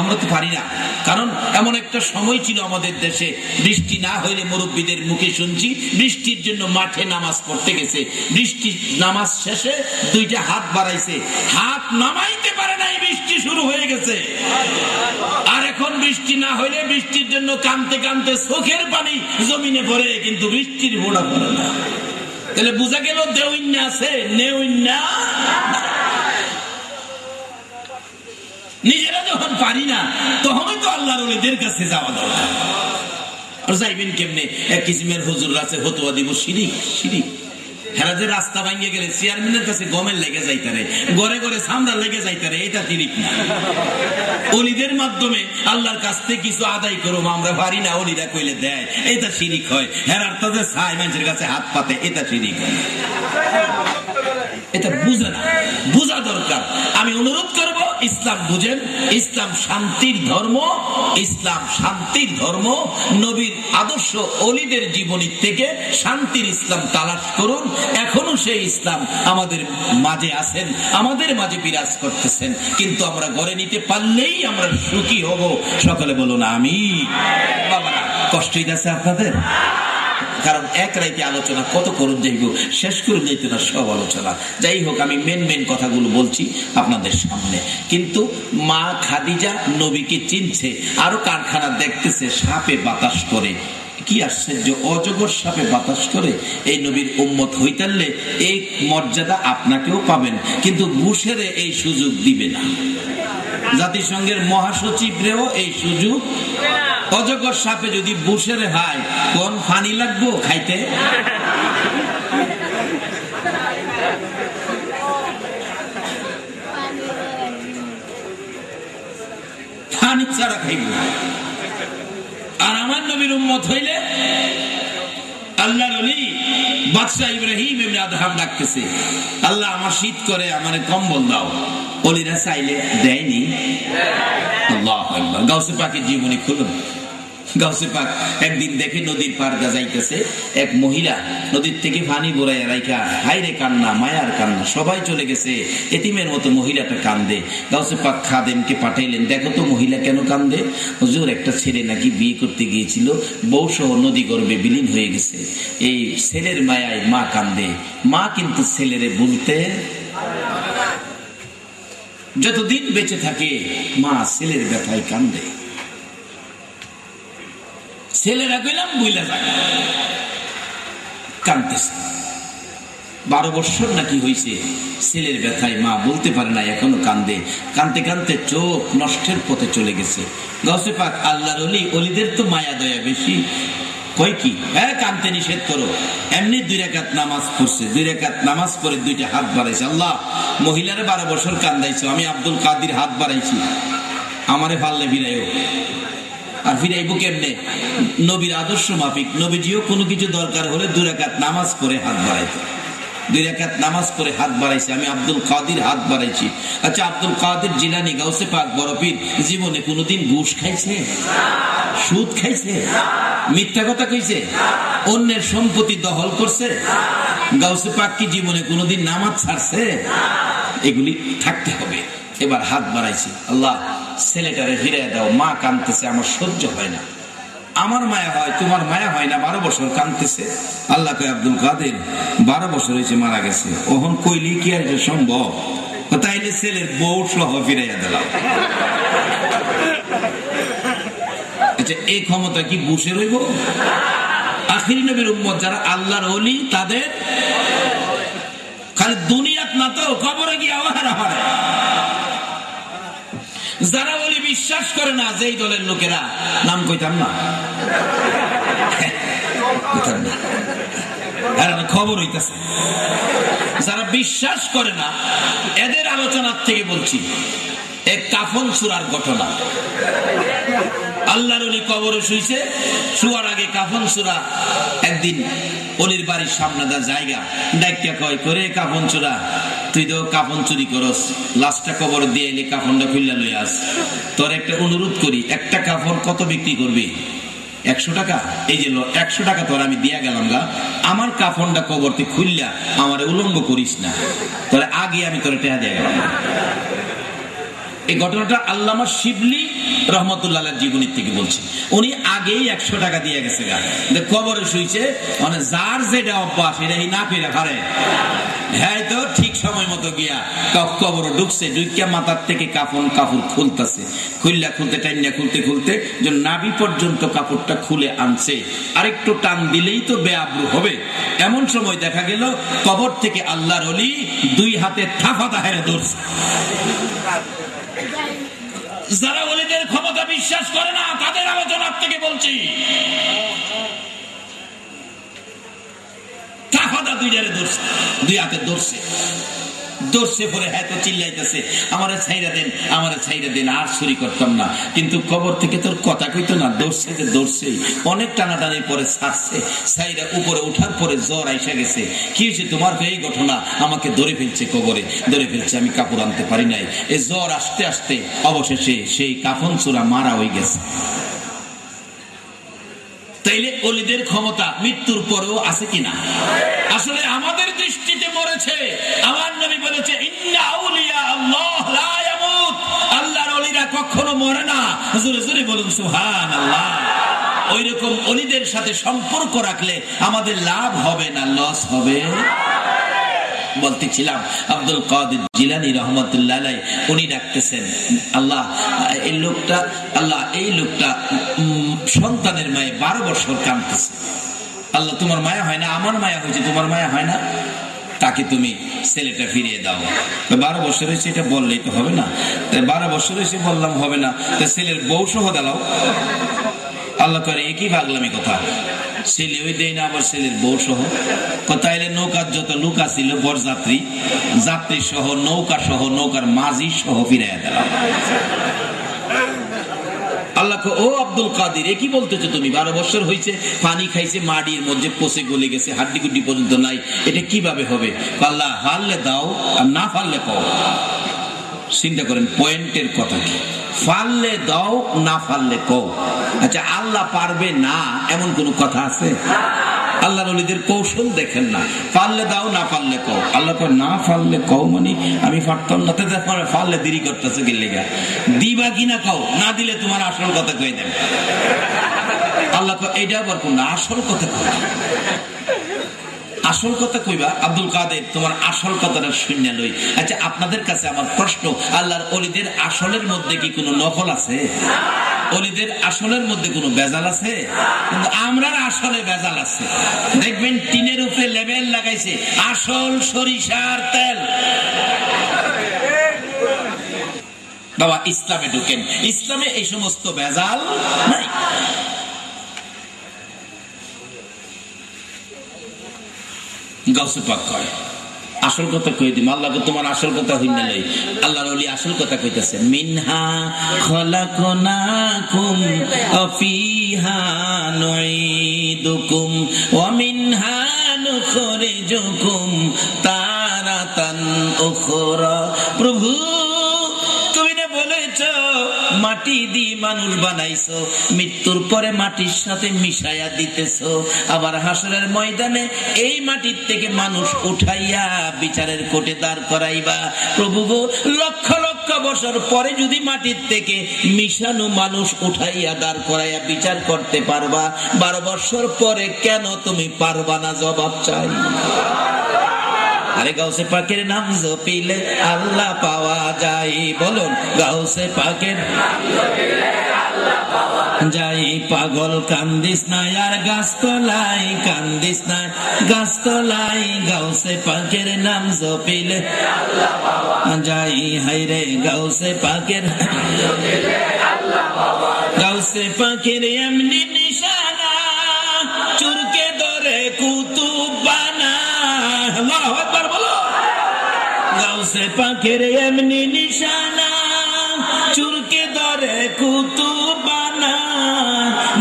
আমরা তো পারি না। কারণ এমন একটা সময় ছিল আমাদের দেশে, বৃষ্টি না হইলে মুরব্বীদের মুখে শুনছি বৃষ্টির জন্য মাঠে নামাজ পড়তে গেছে, বৃষ্টির নামাজ শেষে দুইটা হাত বাড়াইছে, হাত নামাইতে পারে নাই, বৃষ্টি শুরু হয়ে গেছে। আর এখন বৃষ্টি না হইলে বৃষ্টির জন্য কাঁদতে কাঁদতে চোখের পানি জমিনে পড়ে, কিন্তু বৃষ্টির ফোঁটা পড়ে না। তাহলে বোঝা গেল দেউইন্যা আছে, নেউইন্যা। নিজেরা যখন পারি না তখনই তো আল্লাহর ওলিদের কাছে যাওয়া দরকার। আর যাইবেন কেমনে? এক কিসিমের হুজুর আছে ফতোয়া দিব শিরিক শিরিক। হেরা যে রাস্তা ভাঙিয়ে গেলে চেয়ারম্যানের কাছে গমের লেগে যাইতারে, ঘরে ঘরে সামরা লেগে যাইতারে, এটা শিরিক না। ওলিদের মাধ্যমে আল্লাহর কাছ থেকে কিছু আদায় করবো, আমরা পারি না, ওলিরা কইলে দেয়, এটা শিরিক হয়। হেরার তাদের ছাই মানুষের কাছে হাত পাতে, এটা শিরিক হয়। এটা বুঝে না, বুঝা দরকার। আমি অনুরোধ করব, ইসলাম বুঝেন, ইসলাম শান্তির ধর্ম, ইসলাম শান্তির ধর্ম। নবীর আদর্শ ওলিদের জীবনী থেকে শান্তির ইসলাম তালাশ করুন। এখনো সেই ইসলাম আমাদের মাঝে আছেন, আমাদের মাঝে বিরাজ করতেছেন, কিন্তু আমরা গড়ে নিতে পারলেই আমরা সুখী হব। সকলে বলুন আমিন। বাবারা, কষ্ট হইতেছে আপনাদের? কারণ এক রাইতে আলোচনা কত করুন যাইব, শেষ করুন যাইতে না সব আলোচনা। যাই হোক, আমি মেন কথাগুলো বলছি আপনাদের সামনে। কিন্তু মা খাদিজা নবীকে চিনছে, আরো কারখানা দেখতেছে, সাপে বাতাস করে। কি আশ্চর্য, অজগর সাপে বাতাস করে। এই নবীর উম্মত হইতালে এই মর্যাদা আপনাকেও পাবেন, কিন্তু বুশেরে এই সুযোগ দিবে না। জাতিসংঘের মহাসচিবরেও এই সুযোগ। অজগর সাপে যদি বুশেরে হয়, কোন পানি লাগবো খাইতে? পানি ছাড়া খাইব। আর আমার নবীর উম্মত হইলে আল্লাহর ওলি বাদশাহ ইব্রাহিম ইবনে আদহাম ডাকতেছে, আল্লাহ আমার শীত করে, আমারে কম্বল দাও। ওলিরা চাইলে দেয়নি। আল্লাহু আকবার। গাউসে পাকের জীবনী খুলুন। গাউসে পাক একদিন দেখে নদীর পার যাইতেছে এক মহিলা নদীর থেকে পানি ভরাইয়া রাইখা, হাইরে কান্না, মায়ার কান্না, সবাই চলে গেছে, এতিমের মতো মহিলাটা কান্দে। গাউসে পাক খাদেমকে পাঠাইলেন, দেখো তো মহিলা কেন কান্দে? হুজুর, একটা ছেলে নাকি বিয়ে করতে গিয়েছিল, বউ সহ নদী গর্ভে বিলীন হয়ে গেছে, এই ছেলের মায়ায় মা কান্দে। মা কিন্তু ছেলেরে বলতে, যতদিন বেঁচে থাকে মা ছেলের ব্যথায় কান্দে। ছেলেরা গেলাম বইলা যায়, কাঁদতেছে। 12 বছর নাকি হয়েছে, ছেলের ব্যথায় মা বলতে পারে না, এখনো কান্দে। কানতে কানতে চোখ নষ্টের পথে চলে গেছে। গাউসে পাক আল্লাহর ওলি, ওলিদের তো মায়া দয়া বেশি, কই কি, হ্যাঁ কানতে নিষেধ করো। এমনি 2 রাকাত নামাজ পড়ছে, 2 রাকাত নামাজ পড়ে 2টা হাত বাড়াইছে, আল্লাহ মহিলারে 12 বছর কান্দাইছো, আমি আব্দুল কাদির হাত বাড়াইছি, আমারে পারলে ফিরাইও। আর ফিরাইবো কেমনে? নবীর আদর্শ মাফিক। নবীজিও কোনো কিছু দরকার হলে 2 রাকাত নামাজ পড়ে হাত বাড়াইতো। 2 রাকাত নামাজ পড়ে হাত বাড়াইছে, আমি আব্দুল কাদির হাত বাড়াইছি। আচ্ছা, আব্দুল কাদির জিলানী গাউসে পাক বড় পীর জীবনে কোনোদিন ঘুষ খাইছে? সুদ খাইছে? মিথ্যা কথা কইছে? অন্যের সম্পত্তি দখল করছে? গাউসে পাক কি জীবনে কোনোদিন নামাজ ছাড়ছে? এগুলি থাকতে হবে। এবার হাত বাড়াইছে, আল্লাহ ছেলেটারে ফিরিয়ে দাও, মা কাঁদতেছে, আমার সহ্য হয় না। আমার মায়া হয়, তোমার মায়া হয় না? 12 বছর কাঁদতেছে। আল্লাহ কয়, আব্দুল কাদের 12 বছর হয়েছে মারা গেছে, ওহন কইলি কি আর সম্ভব? তাইলে ছেলের বউ সহ ফিরাইয়া দিলাম। আচ্ছা, এই ক্ষমতা কি বুশে রইব? আখিরি নবীর উম্মত যারা আল্লাহর ওলি, তাদের খালি দুনিয়াত না তো কবরে গিয়ে আওয়ার হয়। যারা বলি বিশ্বাস করে না, যেই দলের লোকেরা, নাম কইতাম না, খবর হইতেছে, যারা বিশ্বাস করে না, এদের আলোচনার থেকে বলছি। এক কাফন সূরার ঘটনা। আল্লাহর ওলি কবরে শুইছে, শুয়ার আগে কাফন সূরা একদিন ওলির বাড়ির সামনে দা জায়গা ডাইকা কয়, করে কাফন চূড়া, তুই তো কাফন চুরি করস, লাশটা কবর দিয়ে এলে কাফনটা খুললা লই আস। তোর একটা অনুরোধ করি, একটা কাফন কত বিক্রি করবি? 100 টাকা। এই যে 100 টাকা তোর আমি দিয়া গেলাম গা, আমার কাফনটা কবরতে খুললা আমার উলঙ্গ করিস না, তোর আগে আমি তোর টাকা দিয়ে গেলাম। এই ঘটনাটা আল্লামা শিবলি রহমতুল্লাহ জীবনীর থেকে বলছি। উনি আগেই 100 টাকা দিয়ে গেছে গা, কবরে শুইছে, মানে যার যেটা অভ্যাস এটা না পেরে পারে। হ্যাঁ, তো ঠিক সময় মতো গিয়া কবর ঢুকছে, ঢুকিয়া মাথার থেকে কাপড় খুলতেছে, খুলতে টাইনা খুলতে নাভি পর্যন্ত কাপড়টা খুলে আনছে, আরেকটু টান দিলেই তো বেআব্রু হবে। এমন সময় দেখা গেল কবর থেকে আল্লাহর ওলি 2 হাতে থাফা দাহেরে ধরছে। যারা ওলিদের ক্ষমতা বিশ্বাস করে না তাদের আলোচনার থেকে বলছি, থাফাদা 2 হাতে ধরছে পরে হয়তো চিল্লাইতেছে, আমারে ছাইরা দেন, আর চুরি করতাম না। কিন্তু কবর থেকে তোর কথা কইতো না, ধরছেই অনেক টানাটানির পরে ছাড়ছে, ছাইরা উপরে উঠার পরে জ্বর আইসা গেছে। কি হয়েছে তোমার? এই ঘটনা, আমাকে ধরে ফেলছে, কবরে ধরে ফেলছে, আমি কাপড় আনতে পারি নাই। এই জ্বর আসতে আসতে অবশেষে সেই কাফন চূড়া মারা হয়ে গেছে। তাইলে ওলিদের ক্ষমতা মৃত্যুর পরেও আছে কিনা? আসলে আমাদের দৃষ্টিতে মরেছে। আমার নবী বলেছে, ইন্না আউলিয়া আল্লাহ লা ইয়ামুত, আল্লাহর ওলিরা কখনো মরে না। জোরে জোরে বলুন সুবহানাল্লাহ। ওইরকম ওলিদের সাথে সম্পর্ক রাখলে আমাদের লাভ হবে না লস হবে? বলতেছিলাম আব্দুল কাদের জিলানী রহমতুল্লাহ আলাইহি, উনি ডাকতেছেন, আল্লাহ এই লোকটা সন্তানের মায়ে 12 বছর কাঁদতেছে। আল্লাহ, তোমার মায়া হয় না? আমার মায়া হয়েছে, তোমার মায়া হয় না? তাকে তুমি ছেলেটা ফিরিয়ে দাও। 12 বছর হয়েছে, এটা বললেই তো হবে না। 12 বছর হয়েছে বললাম হবে না, ছেলের বউ সহ দাও। আল্লাহ করে, একই পাগলামি কথা, ছেলে ওই দেয় না, আবার ছেলের বউ সহ। তাইলে নৌকার যত লোক ছিল, বরযাত্রী, যাত্রী সহ, নৌকা সহ, নৌকার মাঝি সহ ফিরাইয়া দিলাম। আল্লাহ, ও আব্দুল কাদের, কি বলতেছো তুমি? 12 বছর হয়েছে, পানি খাইছে, মাটির মধ্যে পচে গলে গেছে, হাড্ডি গুড্ডি পর্যন্ত নাই, এটা কিভাবে হবে? আল্লাহ, পারলে দাও, আর না পারলে কও। চিন্তা করেন পয়েন্টের কথা কি? পারলে দাও, না পারলে কও। আচ্ছা, আল্লাহ পারবে না এমন কোন কথা আছে? আল্লাহর ওলিদের কৌশল দেখেন না, পারলে দাও, না পারলে কও। আল্লাহ কয়, না পারলে কও মানে আমি পারতাম না, পারলে দেরি করতেছে গেলে গা, দিবা কিনা কও, না দিলে তোমার আসল কথা কই দেবে। আল্লাহ কয়, এইটা আবার কোন আসল কথা কই? আসল কথা কইবা? আব্দুল কাদের, তোমার আসল কথাটা শুনে লই। আচ্ছা, আপনাদের কাছে আমার প্রশ্ন, আল্লাহর ওলিদের আসলের মধ্যে কি কোনো নকল আছে? ওলিদের আসলের মধ্যে কোনো বেজাল আছে? কিন্তু আমরার আসলে বেজাল আছে। দেখবেন টিনের উপরে লেবেল লাগাইছে, আসল সরিষার তেল। বাবা, ইসলামে ঢুকেন, ইসলামে এই সমস্ত বেজাল নাই। গাউসে পাক কয়, আসল কথা কই দিম, আল্লাহকে তোমার আসল কথা হইনা লই। আল্লাহর ওলি আসল কথা কইতাছে, মিনহা খলাকনাকুম ওয়া ফিহা নুঈদুকুম ওয়া মিনহা নুখরিজুকুম তারাতান উখরা। প্রভু, তুমি না বলেছো মাটি দিয়ে মানুষ বানাইছো, মৃত্যুর পরে মাটির সাথে মিশাইয়া দিতেছো, আবার হাসরের ময়দানে এই মাটির থেকে মানুষ উঠাইয়া বিচারের কোর্টে দাঁড় করাইবা। প্রভু গো, লক্ষ লক্ষ বছর পরে যদি মাটির থেকে মিশানো মানুষ উঠাইয়া দাঁড় করাইয়া বিচার করতে পারবা, 12 বছর পরে কেন তুমি পারবা না? জবাব চাই। আরে গাউসে পাকের নাম জপিলে আল্লাহ পাওয়া যায়। বলুন, গাউসে পাকের যাই, পাগল কান্দিস না আর গাছতলাই কান্দিস না, গাছতলাই গাউসে পাকের নাম জপিলে যাই। হাইরে গাউসে পাকের, গাউসে পাকের এমনি নিশানা, চুরকে ধরে কুতুব বানা। আল্লাহু আকবার বলো। গাউসে পাকের এমনি নিশানা, চুরকে ধরে কুতুব বানা,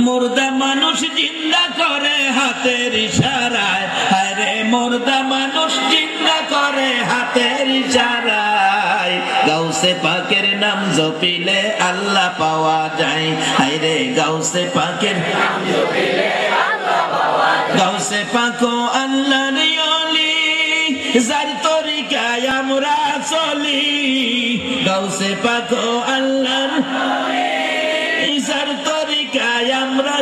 মুর্দা মানুষ জিন্দা করে হাতের ইশারায়। আরে মুর্দা মানুষ জিন্দা করে হাতের ইশারায়। গাউসে পাকের নাম জপিলে আল্লাহ পাওয়া যায়। আরে গাউসে পাকের নাম জপিলে আল্লাহ পাওয়া যায়। গাউসে পাক আল্লাহর ওলি, যার তরিকায় আমরা চলি, গাউসে পাক আল্লাহর যার তরিকায় আমরা,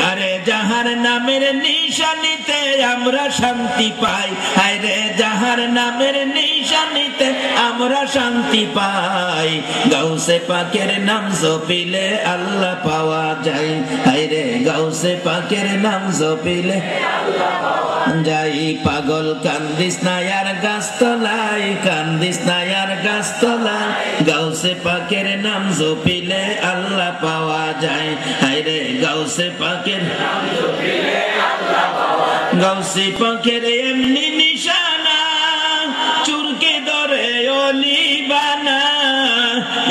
আরে যাহার নামের নিশানিতে আমরা শান্তি পাই, আরে যাহার নামের নিশানিতে আমরা শান্তি পাই, গাউসে পাকের নাম জপিলে আল্লাহ পাওয়া যায়, আরে গাউসে পাকের নাম জপিলে যাই। পাগল কান্দিস না আর গাছতলায়, কান্দিস না আর গাছতলায়, গাউসে পাকের নাম জপিলে আল্লাহ পাওয়া যায়, আরে গাউসে পাকের নাম জপিলে আল্লাহ পাওয়া যায়। গাউসে পাকের এমনি নিশানা চুরকে ধরে অলি বানা,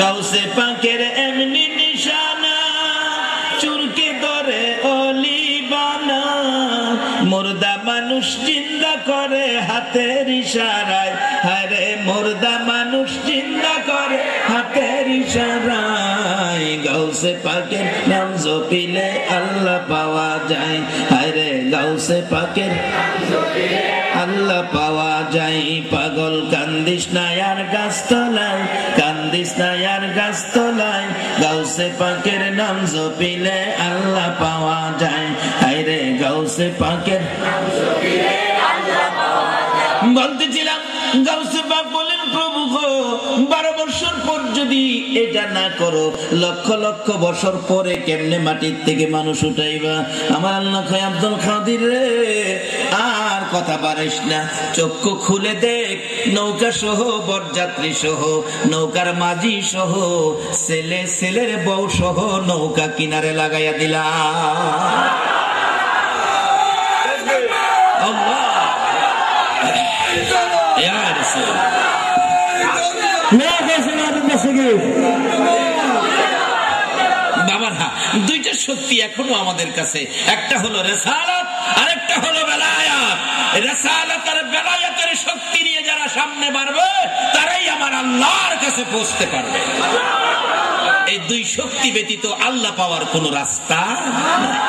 গাউসে পাকের এমনি নিশানা চুরকে ধরে অলি বানা, মুর্দা মানুষ জিন্দা করে হাতের ইশারায়, আরে মুর্দা মানুষ জিন্দা করে হাতের ইশারায়, গাউসে পাকের নাম জপিলে আল্লাহ পাওয়া যায়, আরে গাউসে পাকের নাম জপিলে আল্লাহ পাওয়া যায়। পাগল কান্দিস না আর গাছতলায়, কান্দিস না আর গাছতলায়, গাউসে পাকের নাম জপিলে আল্লাহ পাওয়া যায়, আরে গাউসে পাকের নাম জপিলে আল্লাহ পাওয়া যায়। বলতেছিলাম গাউসে পাক বলেন, প্রভু গো 12 বছর পর যদি এটা না করো, লক্ষ লক্ষ বছর পরে কেমনে মাটির থেকে মানুষ উঠাইবা? আমার আল্লাহ কয়, আব্দুল কাদের রে আর কথা বাড়াইস না, চক্ষু খুলে দেখ, নৌকা সহ বরযাত্রী সহ নৌকার মাঝি সহ ছেলে ছেলের বউ সহ নৌকা কিনারে লাগাইয়া দিলাম। বাবারা, দুইটা শক্তি এখনো আমাদের কাছে, একটা হলো রিসালাত আর একটা হলো বেলায়াত। রিসালাত আর বেলায়াতের শক্তি নিয়ে যারা সামনে বাড়বে তারাই আমার আল্লাহর কাছে পৌঁছতে পারবে। এই দুই শক্তি ব্যতীত আল্লাহ পাওয়ার কোন রাস্তা নাই।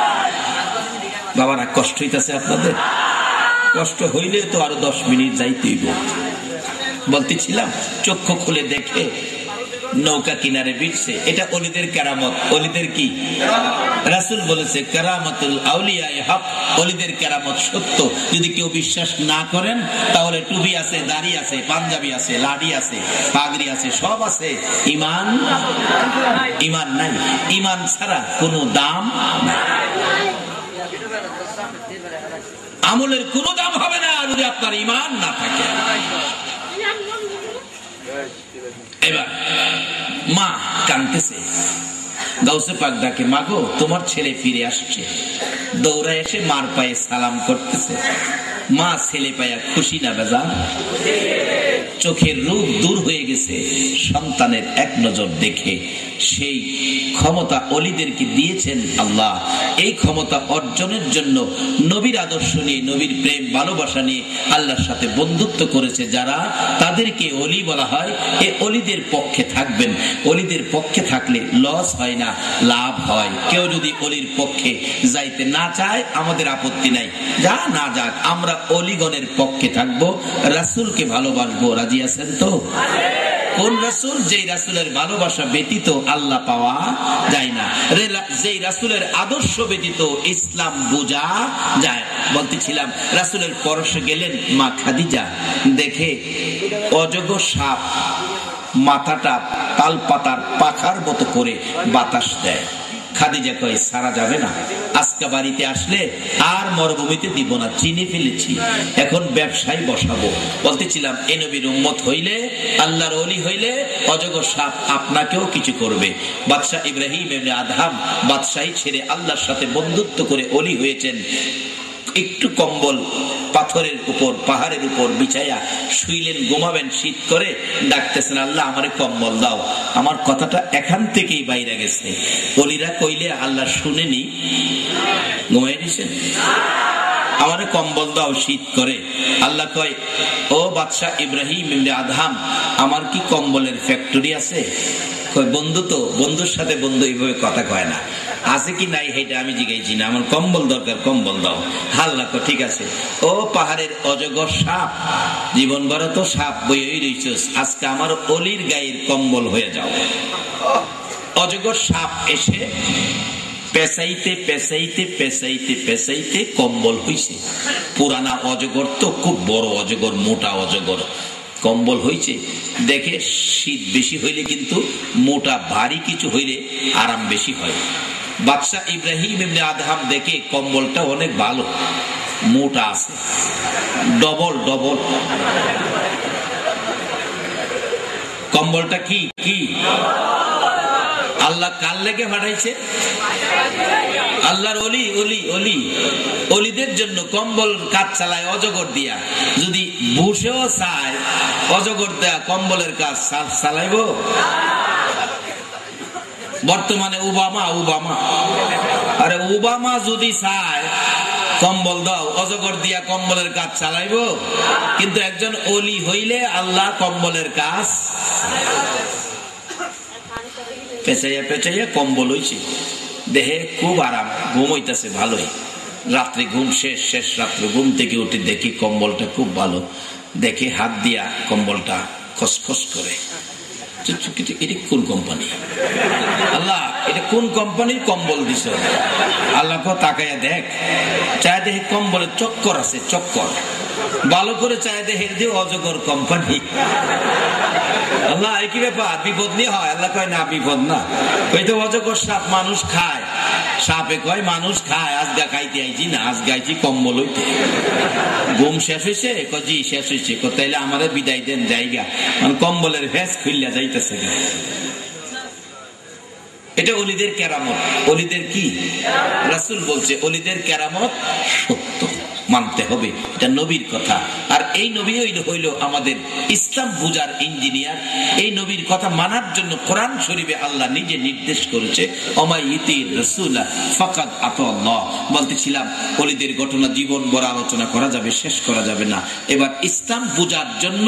বাবারা, কষ্ট হইতেছে আপনাদের? কষ্ট হইলে তো আরো 10 মিনিট যাইতেইব। বলতেছিলাম চক্ষু খুলে দেখে নৌকা কিনারে বিটছে, এটা অলিদের কেরামত। অলিদের কি? রাসূল বলেছে কেরামতুল আউলিয়া হক, অলিদের কেরামত সত্য। যদি কেউ বিশ্বাস না করেন তাহলে টুপি আছে, দাড়ি আছে, পাঞ্জাবি আছে, লাঠি আছে, পাগড়ি আছে, সব আছে, ইমান ইমান নাই। ইমান ছাড়া কোনো দাম নাই। আমলের কোনো দাম হবে না যদি আপনার ইমান না থাকে। এবার মা কাঁদতেছে, গাউসে পাক ডাকে, মাগো তোমার ছেলে ফিরে আসছে। দৌড়া এসে মার পায়ে সালাম করতেছে। মা ছেলে পায়া খুশি না বেজার? চোখের রূপ দূর হয়ে গেছে সন্তানের এক নজর দেখে। সেই ক্ষমতা অলিদেরকে দিয়েছেন আল্লাহ। এই ক্ষমতা অর্জনের জন্য নবীর আদর্শ নিয়ে, নবীর প্রেম ভালোবাসা নিয়ে আল্লাহর সাথে বন্ধুত্ব করেছে যারা, তাদেরকে অলি বলা হয়। এই অলিদের পক্ষে থাকবেন। অলিদের পক্ষে থাকলে লস হয় না, লাভ হয়। কেউ যদি অলির পক্ষে যাইতে না চায় আমাদের আপত্তি নাই, যা না যাক, আমরা অলিগণের পক্ষে থাকবো, রাসূলকে ভালোবাসবো। রাজি আছেন তো? কোন রাসূল? যেই রাসূলের ভালোবাসা ব্যতীত আল্লাহ পাওয়া যায় না, যেই রাসূলের আদর্শ ব্যতীত ইসলাম বোঝা যায়। বলতেছিলাম রাসূলের পরশে গেলেন মা খাদিজা, দেখে অজগর সাপ মাথাটা তালপাতার পাখার মতো করে বাতাস দেয়। খাদিজা কয়, সারা যাবে না, আজকে বাড়িতে আসলে আর মরুভূমিতে দিব না, চিনে ফেলেছি, এখন ব্যবসায় বসাবো। বলতেছিলাম এ নবীর উম্মত হইলে, আল্লাহর ওলি হইলে অজগর সাপ আপনাকেও কিছু করবে। বাদশাহ ইব্রাহিম ইবনে আদহাম বাদশাহী ছেড়ে আল্লাহর সাথে বন্ধুত্ব করে ওলি হয়েছেন। একটু কম্বল পাথরের উপর, পাহাড়ের উপর বিছাইয়া শুইলেন, ঘুমাবেন, শীত করে ডাকতেছেন, আল্লাহ আমারে কম্বল দাও। আমার কথাটা এখান থেকেই বাইরে গেছে। অলিরা কইলে আল্লাহ শুনেনি, ঘুমাই দিছেন, আমারে কম্বল দাও, শীত করে। আল্লাহ কয়, ও বাদশাহ ইব্রাহিম ইবনে আদহাম, আমার কি কম্বলের ফ্যাক্টরি আছে? কয়, বন্ধু তো, বন্ধুর সাথে বন্ধু এইভাবে কথা কয় না। আছে কি নাই এটা আমি জিজ্ঞাসি না, আমার কম্বল দরকার, কম্বল দাও। আল্লাহ কয় ঠিক আছে। ও পাহাড়ের অজগর সাপ, জীবন ভর তো সাপ বইয়েই রইছস, আজকে আমার অলির গায়ের কম্বল হয়ে যাও। অজগর সাপ এসে পেঁচাইতে পেঁচাইতে পেঁচাইতে পেঁচাইতে কম্বল হইছে। পুরানা অজগর তো, খুব বড় অজগর, মোটা অজগর, কম্বল হইছে। দেখে শীত বেশি হইলে কিন্তু মোটা ভারী কিছু হইলে আরাম বেশি হয়। বাদশাহ ইব্রাহিম ইবনে আদহাম দেখে কম্বলটা অনেক ভালো, মোটা আছে, ডবল ডবল কম্বলটা। কি কি আল্লাহ কার লেগে পাঠাইছে? আল্লাহর অলি, অলি অলি অলিদের জন্য কম্বল কাজ চালায় অজগর দিয়া। যদি বসেও চায় অজগর দেয়া কম্বলের কাজ চালাইব? বর্তমানে ওবামা, আরে ওবামা যদি চায় কম্বল দাও, অজগর দিয়া কম্বলের কাজ চালাইব? কিন্তু একজন অলি হইলে আল্লাহ কম্বলের কাজ পেঁচাইয়া পেঁচাইয়া কম্বল হইছে। দেহে খুব আরাম, ঘুম হইতেছে ভালোই। রাত্রে ঘুম শেষ, শেষ রাত্রে ঘুম থেকে উঠে দেখি কম্বলটা খুব ভালো। দেখে হাত দিয়া কম্বলটা খসখস করে। এটা কোন কোম্পানি? আল্লাহ এটা কোন কোম্পানির কম্বল দিছ? আল্লাহ তাকাইয়া দেখ, চায় দেখে কম্বলের চক্কর আছে, চক্কর ভালো করে চায় দেখে দিয়ে অজগর কোম্পানি। আল্লাহ কি ব্যাপার, বিপদ নিয়ে হয়? আল্লাহ কয় না, বিপদ না, ওই তো অজগর সাপ মানুষ খায়। সাপে কয় মানুষ খায়, আজগা খাইতে আইছি না, আজগা আইছি কম্বল হইতে। ঘুম শেষ হয়েছে? জি শেষ হয়েছে। তাইলে আমাদের বিদায় দেন জায়গা, মানে কম্বলের ভেস খুললা যাইতেছে। এটা অলিদের কেরামত। অলিদের কি? রাসূল বলছে অলিদের কেরামত সত্য, মানতে হবে, এটা নবীর কথা। আর এই নবী হইল আমাদের ইসলাম বুঝার ইঞ্জিনিয়ার। এই নবীর কথা মানার জন্য কোরআন শরীফে আল্লাহ নিজে নির্দেশ করেছে, ওমাইয়ুতির রাসূলা ফাকাদ আতাল্লাহ। বলতেছিলাম ওলিদের ঘটনা জীবন বড় আলোচনা করা যাবে, শেষ করা যাবে না। এবার ইসলাম বুঝার জন্য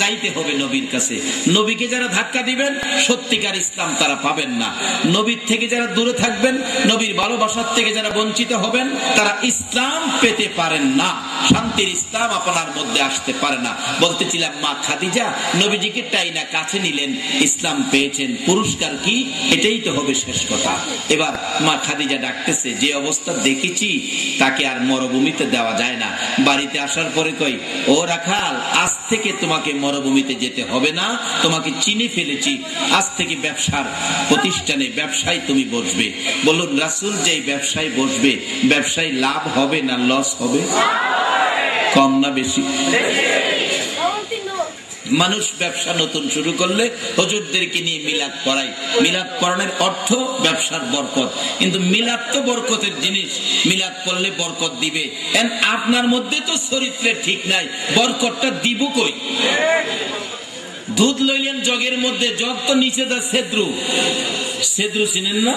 যাইতে হবে নবীর কাছে। নবীকে যারা ধাক্কা দিবেন সত্যিকার ইসলাম তারা পাবেন না। নবীর থেকে যারা দূরে থাকবেন, নবীর ভালোবাসার থেকে যারা বঞ্চিত হবেন, তারা ইসলাম পেতে পারেন না। শান্তির ইসলাম আপনার মধ্যে আসতে পারে না। বলতেছিলাম মা খাদিজা নবীজিকে টাইনা কাছে নিলেন, ইসলাম পেয়েছেন, পুরস্কার কি? এটাই তো হবে শেষ কথা। এবার মা খাদিজা ডাকতেছে, যে অবস্থা দেখেছি তাকে আর মরুভূমিতে দেওয়া যায় না। বাড়িতে আসার পরে কই, ও রাখাল, আজ থেকে তোমাকে মরুভূমিতে যেতে হবে না, তোমাকে চিনে ফেলেছি, আজ থেকে ব্যবসার প্রতিষ্ঠানে ব্যবসায় তুমি বসবে। বলুন রাসূল যে ব্যবসায় বসবে, ব্যবসায় লাভ হবে না লস হবে? কম না বেশি? মানুষ ব্যবসা নতুন শুরু করলে হুজুরদেরকে নিয়ে মিলাদ পড়ায়। মিলাদ পড়ানোর অর্থ ব্যবসার বরকত, কিন্তু মিলাদ তো বরকতের জিনিস, মিলাদ করলে বরকত দিবে। আপনার মধ্যে তো চরিত্রে ঠিক নাই, বরকতটা দিব কই? দুধ লইলেন জগের মধ্যে, জগ তো নিচে দা সেদ্রু, সেদ্রু চিনেন না?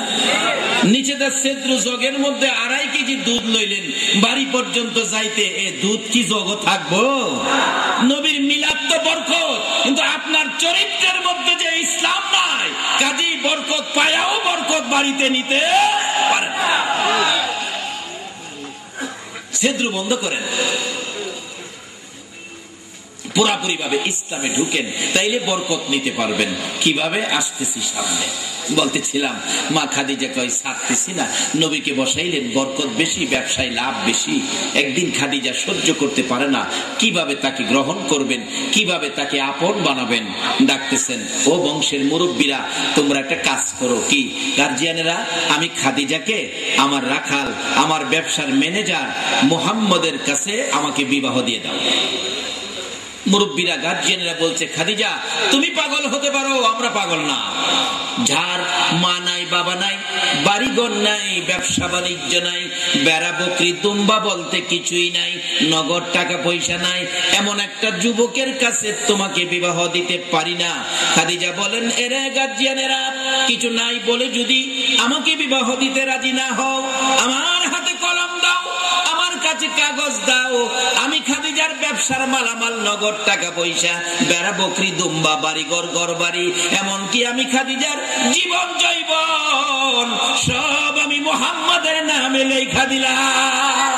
নিচে দা সেদ্রু, জগের মধ্যে 2.5 কেজি দুধ লইলেন, বাড়ি পর্যন্ত যাইতে এ দুধ কি জগ থাকবো? নবীর মিলাদ তো বরকত, কিন্তু আপনার চরিত্রের মধ্যে যে ইসলাম নাই, কাজেই বরকত পায়াও বরকত বাড়িতে নিতে পারে। সেদ্রু বন্ধ করেন, পুরাপুরি ভাবে ইসলামে ঢুকেন, তাইলে বরকত নিতে পারবেন। কিভাবে? আসতেছি সামনে। বলতেছিলাম মা খাদিজা কয় ছাড়তেছি না। নবীকে বসাইলেন, বরকত বেশি, ব্যবসায় লাভ বেশি। একদিন খাদিজা সহ্য করতে পারে না, কিভাবে তাকে গ্রহণ করবেন, কিভাবে তাকে আপন বানাবেন। ডাকতেছেন, ও বংশের মুরব্বীরা, তোমরা একটা কাজ করো। কি? গার্জিয়ানেরা, আমি খাদিজাকে আমার রাখাল, আমার ব্যবসার ম্যানেজার মুহাম্মদের কাছে আমাকে বিবাহ দিয়ে দাও। মুরব্বীরা, গার্জিয়ানেরা বলছে, খাদিজা তুমি পাগল হতে পারো, আমরা পাগল না। যার মা নাই, বাবা নাই, বাড়িঘর নাই, ব্যবসা বাণিজ্য নাই, বেড়া বকরি দুম্বা বলতে কিছুই নাই, নগদ টাকা পয়সা নাই, এমন একটা যুবকের কাছে তোমাকে বিবাহ দিতে পারি না। খাদিজা বলেন, এরা গার্জিয়ানেরা, কিছু নাই বলে যদি আমাকে বিবাহ দিতে রাজি না হও, আমার হাতে কলম দাও, আমার কাছে কাগজ দাও, আমি খাদিজার ব্যবসার মালামাল, নগদ টাকা পয়সা, বেড়া বকরি দুম্বা, বাড়িঘর ঘরবাড়ি, এমনকি আমি খাদিজার জীবন জৈবন সব আমি মুহাম্মাদের নামে লেখা দিলাম।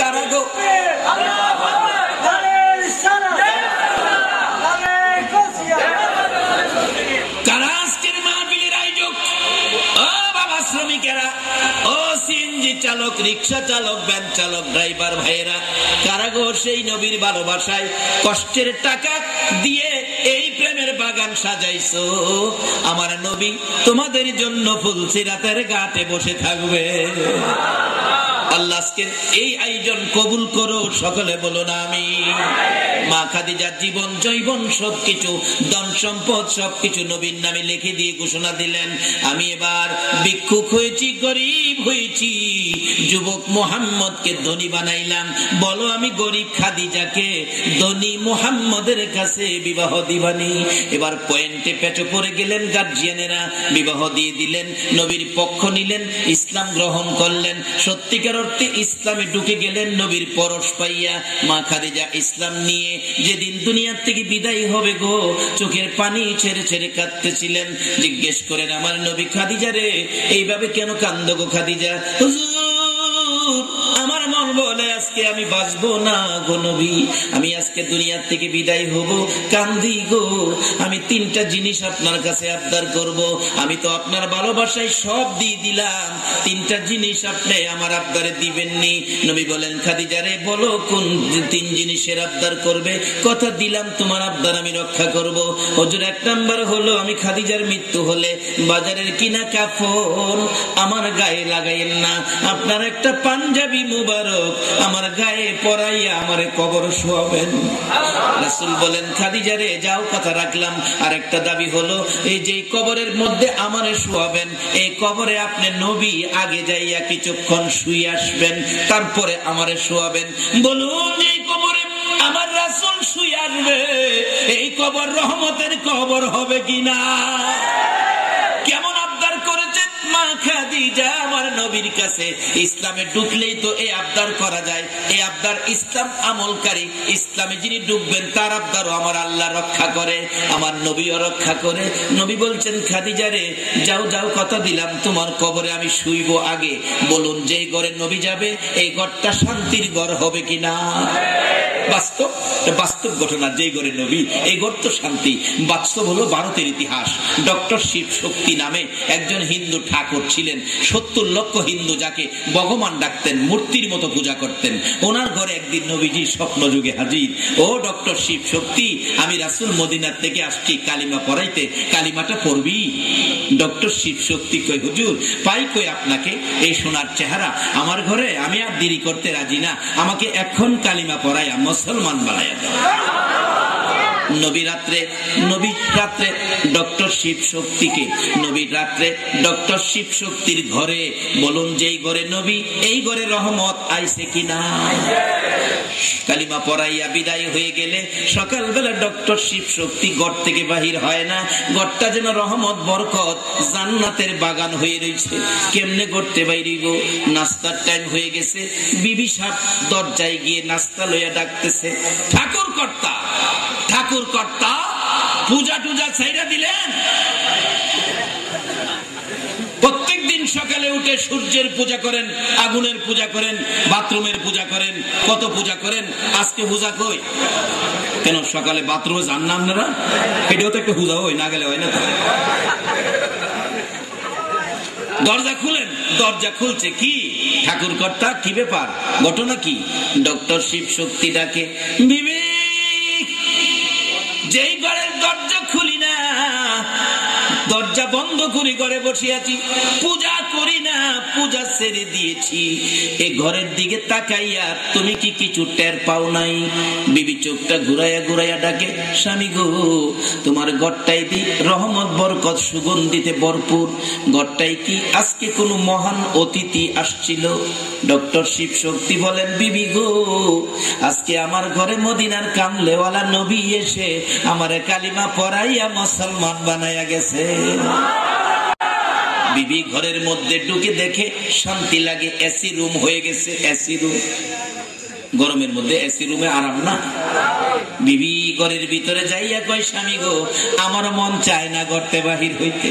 কারাগো শ্রমিকেরা, ও সিএনজি চালক, রিক্সা চালক, ভ্যান চালক, ড্রাইভার ভাইয়েরা, কারাগো সেই নবীর ভালোবাসায় কষ্টের টাকা দিয়ে এই প্রেমের বাগান সাজাইছো। আমার নবী তোমাদের জন্য ফুলসিরাতের ঘাটে বসে থাকবে। আল্লাহ আজকে এই আয়োজন কবুল করো, সকলে বলো না আমিন। মা খাদিজার জীবন জৈবন সবকিছু, ধন সম্পদ সবকিছু নবীর নামে লিখে দিয়ে ঘোষণা দিলেন, আমি এবার ভিক্ষুক হয়েছি, গরিব হয়েছি, যুবক মুহাম্মদকে ধনী বানাইলাম। বলো আমি গরিব খাদিজাকে ধনী মুহাম্মদের কাছে বিবাহ দিবানি। এবার পয়েন্টে পেঁচো পড়ে গেলেন গার্জিয়ানেরা, বিবাহ দিয়ে দিলেন, নবীর পক্ষ নিলেন, ইসলাম গ্রহণ করলেন, সত্যিকার অর্থে ইসলামে ঢুকে গেলেন নবীর পরশ পাইয়া। মা খাদিজা ইসলাম নিয়ে যেদিন দুনিয়ার থেকে বিদায় হবে গো, চোখের পানি ছেড়ে ছেড়ে কাঁদতেছিলেন। জিজ্ঞেস করেন, আমার নবী খাদিজা রে, এইভাবে কেন কান্দো গো খাদিজা? আমার মন বলে আজকে আমি বাঁচবো না গো নবী, আমি আজকে দুনিয়ার থেকে বিদায় হব, কান্দি গো। আমি তিনটা জিনিস আপনার কাছে আবদার করব, আমি তো আপনার ভালোবাসায় সব দিয়ে দিলাম, তিনটা জিনিস আপনি আমার আবদারে দিবেননি। নবী বলেন, খাদিজা রে বলো কোন তিন জিনিসের আবদার করবে? কথা দিলাম তোমার আবদার আমি রক্ষা করব। হুজুর, এক নাম্বার হলো আমি খাদিজার মৃত্যু হলে বাজারের কিনা কাফন আমার গায়ে লাগাইয়েন না, আপনার একটা পাঞ্জাবি মুবারক আমার গায়ে পরাইয়া আমারে কবর শোয়াবেন। রাসূল বলেন, খাদিজা রে যাও, কথা রাখলাম। আর একটা দাবি হলো, এই যে কবরের মধ্যে আমারে শোয়াবেন, এই কবরে আপনি নবী আগে যাইয়া কিছুক্ষণ শুয়ে আসবেন, তারপরে আমারে শোয়াবেন। বলুন, এই কবরে আমার রাসূল শুয়ে আসবে, এই কবর রহমতের কবর হবে কিনা? কেমন আবদার করেছেন মা খাদিজা আমার নবীর কাছে। ইসলামে ঢুকলেই তো এই আবদার করা যায়, এই আবদার ইসলাম আমলকারী, ইসলামে যিনি ঢুকবেন তার আবদারও আমার আল্লাহ রক্ষা করে, আমার নবীও রক্ষা করে। নবী বলছেন, খাদিজা রে যাও যাও, কথা দিলাম তোমার কবরে আমি শুইব আগে। বলুন, যেই ঘরে নবী যাবে এই ঘরটা শান্তির ঘর হবে কিনা? বাস্তব বাস্তব ঘটনা, যেই ঘরে নবী এই ঘর তো শান্তি। বাস্তব হলো ভারতের ইতিহাস। ডক্টর শিব শক্তি নামে একজন হিন্দু ঠাকুর ছিলেন, 70 লক্ষ হিন্দু যাকে ভগবান ডাকতেন, মূর্তির মতো পূজা করতেন। ওনার ঘরে একদিন নবীজি স্বপ্ন যুগে হাজির। ও ডক্টর শিব শক্তি, আমি রাসূল মদিনার থেকে আসছি কালিমা পড়াইতে, কালিমাটা পড়বি? ডক্টর শিব শক্তি কই, হুজুর পাই কই আপনাকে, এই সোনার চেহারা আমার ঘরে, আমি আর দেরি করতে রাজি না, আমাকে এখন কালিমা পড়াইয়া মুসলমান বানাইয়া দাও। নবী রাত্রে ডক্টর শিব শক্তিকে, নবী রাত্রে ডক্টর শিব শক্তির ঘরে, বলুন যেই ঘরে নবী এই ঘরে রহমত আইছে কিনা? কালিমা পড়াইয়া বিদায় হয়ে গেলে সকালবেলা ডক্টর শিব শক্তি ঘর থেকে বাহির হয় না, ঘরটা যেন রহমত বরকত জান্নাতের বাগান হয়ে রয়েছে। কেমনে করতে বাইরিব? নাস্তার টাইম হয়ে গেছে, বিবি সাহেব দরজায় গিয়ে নাস্তা লইয়া ডাকতেছে, ঠাকুর কর্তা ঠাকুর কর্তা, পূজা টুজা ছাইরা দিলেন? প্রত্যেক দিন সকালে উঠে সূর্যের পূজা করেন, আগুনের পূজা করেন, বাথরুমের পূজা করেন, কত পূজা করেন, আজকে পূজা কই? কেন সকালে বাথরুমে যান না আপনারা? এটাও তো একটা পূজা হয়, না গেলে হয় না তো। দরজা খুলেন, দরজা খুলছে কি? ঠাকুর কর্তা কি ব্যাপার, ঘটনা কি? ডক্টর শিব শক্তি ডাকে, বিবি যেই ঘরের দরজা খুলি না, দরজা বন্ধ করে ঘরে বসে আছি, পূজা করি না, পূজা ছেড়ে দিয়েছি, এই ঘরের দিকে তাকাইয়া তুমি কি কিছু টের পাও নাই? বিবি চোখটা ঘুরাইয়া ঘুরাইয়া ডাকে, স্বামী গো তোমার ঘরটাই দি রহমত বরকত সুগন্ধিতে ভরপুর, ঘরটাই কি আজকে কোনো মহান অতিথি আসছিল? ডক্টর শিব শক্তি বলেন, বিবি গো আজকে আমার ঘরে মদিনার কামলেওয়ালা নবী এসে আমারে কালিমা পড়াইয়া মুসলমান বানাইয়া গেছে। বিবি ঘরের মধ্যে ঢুকে দেখে শান্তি লাগে, এসি রুম হয়ে গেছে, এসি রুম। গরমের মধ্যে এসি রুমে আরাম না? বিবি ঘরের ভিতরে যাইয়া কয়, স্বামী গো, আমার মন চায় না গর্তে বাহির হইতে।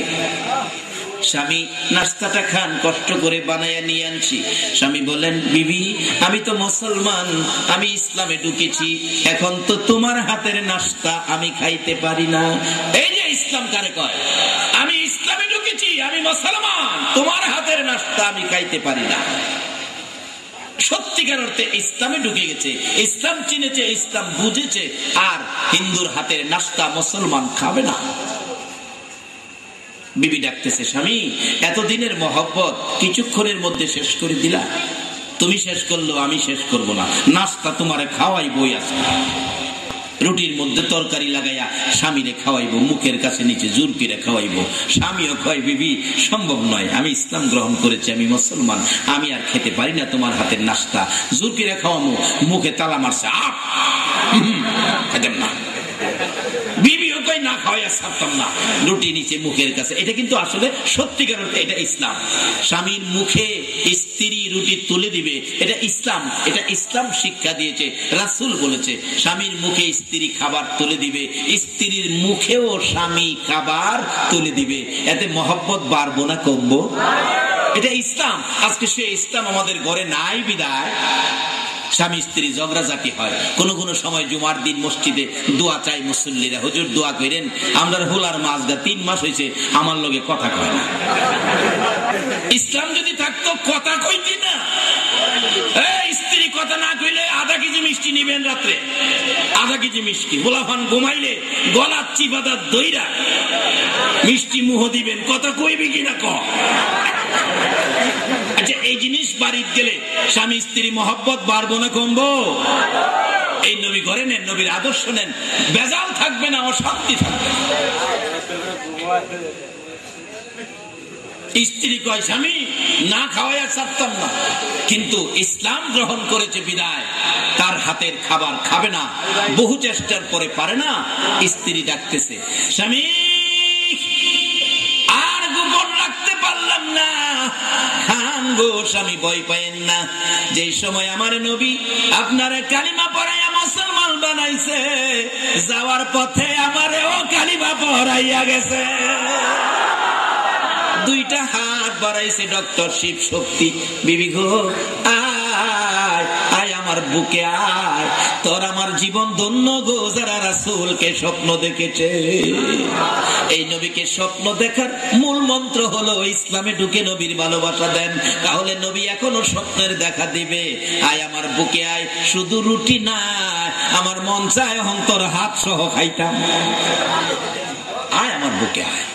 স্বামী, নাস্তাটা খান, কষ্ট করে বানাইয়া নিয়ে আনছি। স্বামী বলেন, বিবি আমি তো মুসলমান, আমি ইসলামে ঢুকেছি, এখন তো তোমার হাতের নাস্তা আমি খাইতে পারি না। এই যে ইসলাম কারে কয়, আমি ইসলামে ঢুকেছি, আমি মুসলমান, তোমার হাতের নাস্তা আমি খাইতে পারি না। সত্যিকার অর্থে ইসলামে ঢুকে গেছে, ইসলাম চিনেছে, ইসলাম বুঝেছে, আর হিন্দুর হাতের নাস্তা মুসলমান খাবে না। বিবি ডাকতেছে, স্বামী এতদিনের মহব্বত কিছুক্ষণের মধ্যে শেষ করে দিলা। তুমি শেষ করলো, আমি শেষ করব না, নাস্তা তোমারে খাওয়াইবো। আজকে রুটির মধ্যে তরকারি লাগাইয়া স্বামীরে খাওয়াইবো, মুখের কাছে নিচে জোর করে খাওয়াইবো। স্বামীও কয়, বিবি সম্ভব নয়, আমি ইসলাম গ্রহণ করেছি, আমি মুসলমান, আমি আর খেতে পারি না তোমার হাতের নাস্তা। জোর করে খাওয়ামো, মুখে তালা মারছে, খেতেন না। বিবিও কই, না খাওয়াইয়া ছাড়তাম না, রুটি নিচে মুখের কাছে। এটা কিন্তু আসলে সত্যিকার অর্থে এটা ইসলাম। স্বামীর মুখে স্ত্রী রুটি তুলে দিবে, এটা ইসলাম। এটা ইসলাম শিক্ষা দিয়েছে, রাসূল বলেছে স্বামীর মুখে স্ত্রী খাবার তুলে দিবে, স্ত্রীর মুখেও স্বামী খাবার তুলে দিবে। এতে মহব্বত বাড়বো না কমবো? এটা ইসলাম। আজকে সে ইসলাম আমাদের ঘরে নাই বিদায় স্বামী স্ত্রী ঝগড়াঝাটি হয়। কোন কোন সময় জুমার দিন মসজিদে দোয়া চাই মুসল্লিরা, হুজুর দোয়া করেন, আমরা হোলার মাঝগা 3 মাস হয়েছে আমার লগে কথা কয় না। ইসলাম যদি থাকতো কথা কইতি না। স্ত্রী কথা না কইলে আধা কেজি মিষ্টি নিবেন রাত্রে, আধা কেজি মিষ্টি। গোলাফান ঘুমাইলে গলা চিপাদা দইরা মিষ্টি মুহ দিবেন, কথা কইবি কিনা ক। আচ্ছা, এই জিনিস বাড়িতে গেলে স্বামী স্ত্রী মহব্বত বাড়বো না কমবো? এই নবী ঘরে নেন, নবীর আদর্শ নেন, বেজাল থাকবে না, অশান্তি থাকবে। স্ত্রী কয়, স্বামী না খাওয়াইয়া ছাড়তাম না, কিন্তু ইসলাম গ্রহণ করেছে বিদায় তার হাতের খাবার খাবে না। বহু চেষ্টার পরে পারে না, স্ত্রী ডাকতেছে, স্বামী আর গোপন রাখতে পারলাম না, খান গো। স্বামী ভয় পায়েন না, যে সময় আমার নবী আপনারে কালিমা পড়াইয়া মুসলমান বানাইছে, যাওয়ার পথে আমারেও কালিমা পড়াইয়া গেছে। 2টা হাত বাড়াইছে, ডক্টর শিব শক্তি, বিবি গো আয় আয় আমার বুকে আয়, তোর আমার জীবন ধন্য গো। যারা রাসূলকে স্বপ্ন দেখেছে, এই নবীকে স্বপ্ন দেখার মূল মন্ত্র হলো ইসলামে ঢুকে নবীর ভালোবাসা দেন, তাহলে নবী এখনো স্বপ্নের দেখা দিবে। আয় আমার বুকে আয়, শুধু রুটি না, আমার মন চায় অন্তর হাত সহ খাইতাম। আয় আমার বুকে আয়।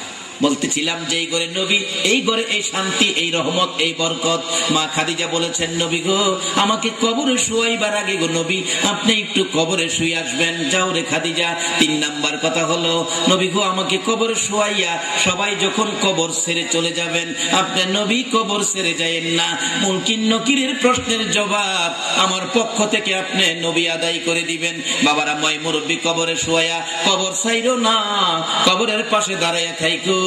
বলতেছিলাম যে এই ঘরে নবী, এই ঘরে এই শান্তি, এই রহমত, এই বরকত। মা খাদিজা বলেছেন, নবী গো আমাকে কবরে শুয়াইবার আগে গো নবী আপনি একটু কবরে শুয়ে আসবেন। যাও রে খাদিজা। 3 নাম্বার কথা হলো, নবী গো আমাকে কবরে শুয়াইয়া সবাই যখন কবর ছেড়ে চলে যাবেন, আপনি নবী কবর ছেড়ে যায়েন না। মুনকির নকিরের প্রশ্নের জবাব আমার পক্ষ থেকে আপনি নবী আদায় করে দিবেন। বাবারা, ময় মুরব্বী কবরে শুয়াইয়া কবর ছাইরো না, কবরের পাশে দাঁড়াইয়া থাইকো,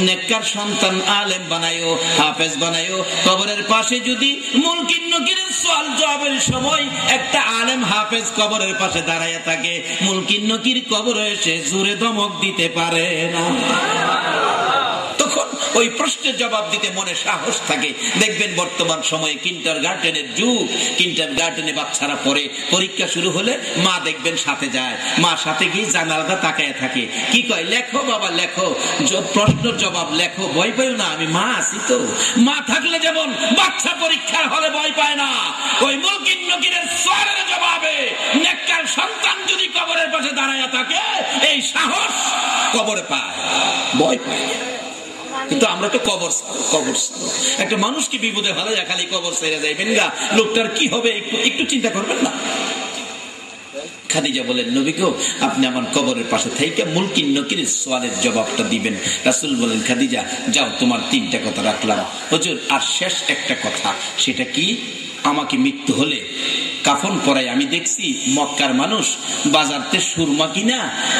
নেককার সন্তান আলেম বানায়ো, হাফেজ বানায়ো। কবরের পাশে যদি মুনকির নকিরের সওয়াল জবাবের সময় একটা আলেম হাফেজ কবরের পাশে দাঁড়াইয়া থাকে, মুনকির নকির কবরে এসে জোরে ধমক দিতে পারে না। তখন ওই প্রশ্নের জবাব দিতে মনে সাহস থাকে। দেখবেন বর্তমান সময়ে কিন্ডারগার্টেনের যুগ, কিন্ডারগার্টেনে বাচ্চারা পড়ে, পরীক্ষা শুরু হলে মা দেখবেন সাথে যায়, মা সাথে গিয়ে জানালাটা তাকায় থাকে, কি কয়, লেখো বাবা লেখো, প্রশ্নের জবাব লেখো, ভয় পাইও না, আমি মা আছি তো। মা থাকলে যেমন বাচ্চা পরীক্ষার হলে ভয় পায় না, ওই মুনকির নকিরের সওয়ালের জবাবে নেককার সন্তান যদি কবরের পাশে দাঁড়ায় থাকে, এই সাহস কবরে পায়, ভয় পায়। কিন্তু আমরা তো কবর একটা মানুষকে বিপদে হলে খালি কবর ছেড়ে যাইবেন গা, লোকটার কি হবে একটু চিন্তা করবেন না। খাদিজা বলেন, নবী গো আপনি আমার কবরের পাশে থেকে মুনকির নকিরের সওয়ালের জবাবটা দিবেন। রাসূল বলেন, খাদিজা যাও, তোমার 3টা কথা রাখলাম। হুজুর আর শেষ একটা কথা, সেটা কি, আমাকে মৃত্যু হলে কাফন পরাই। আমি দেখছি মক্কার মানুষ বাজারতে সুরমা কিনা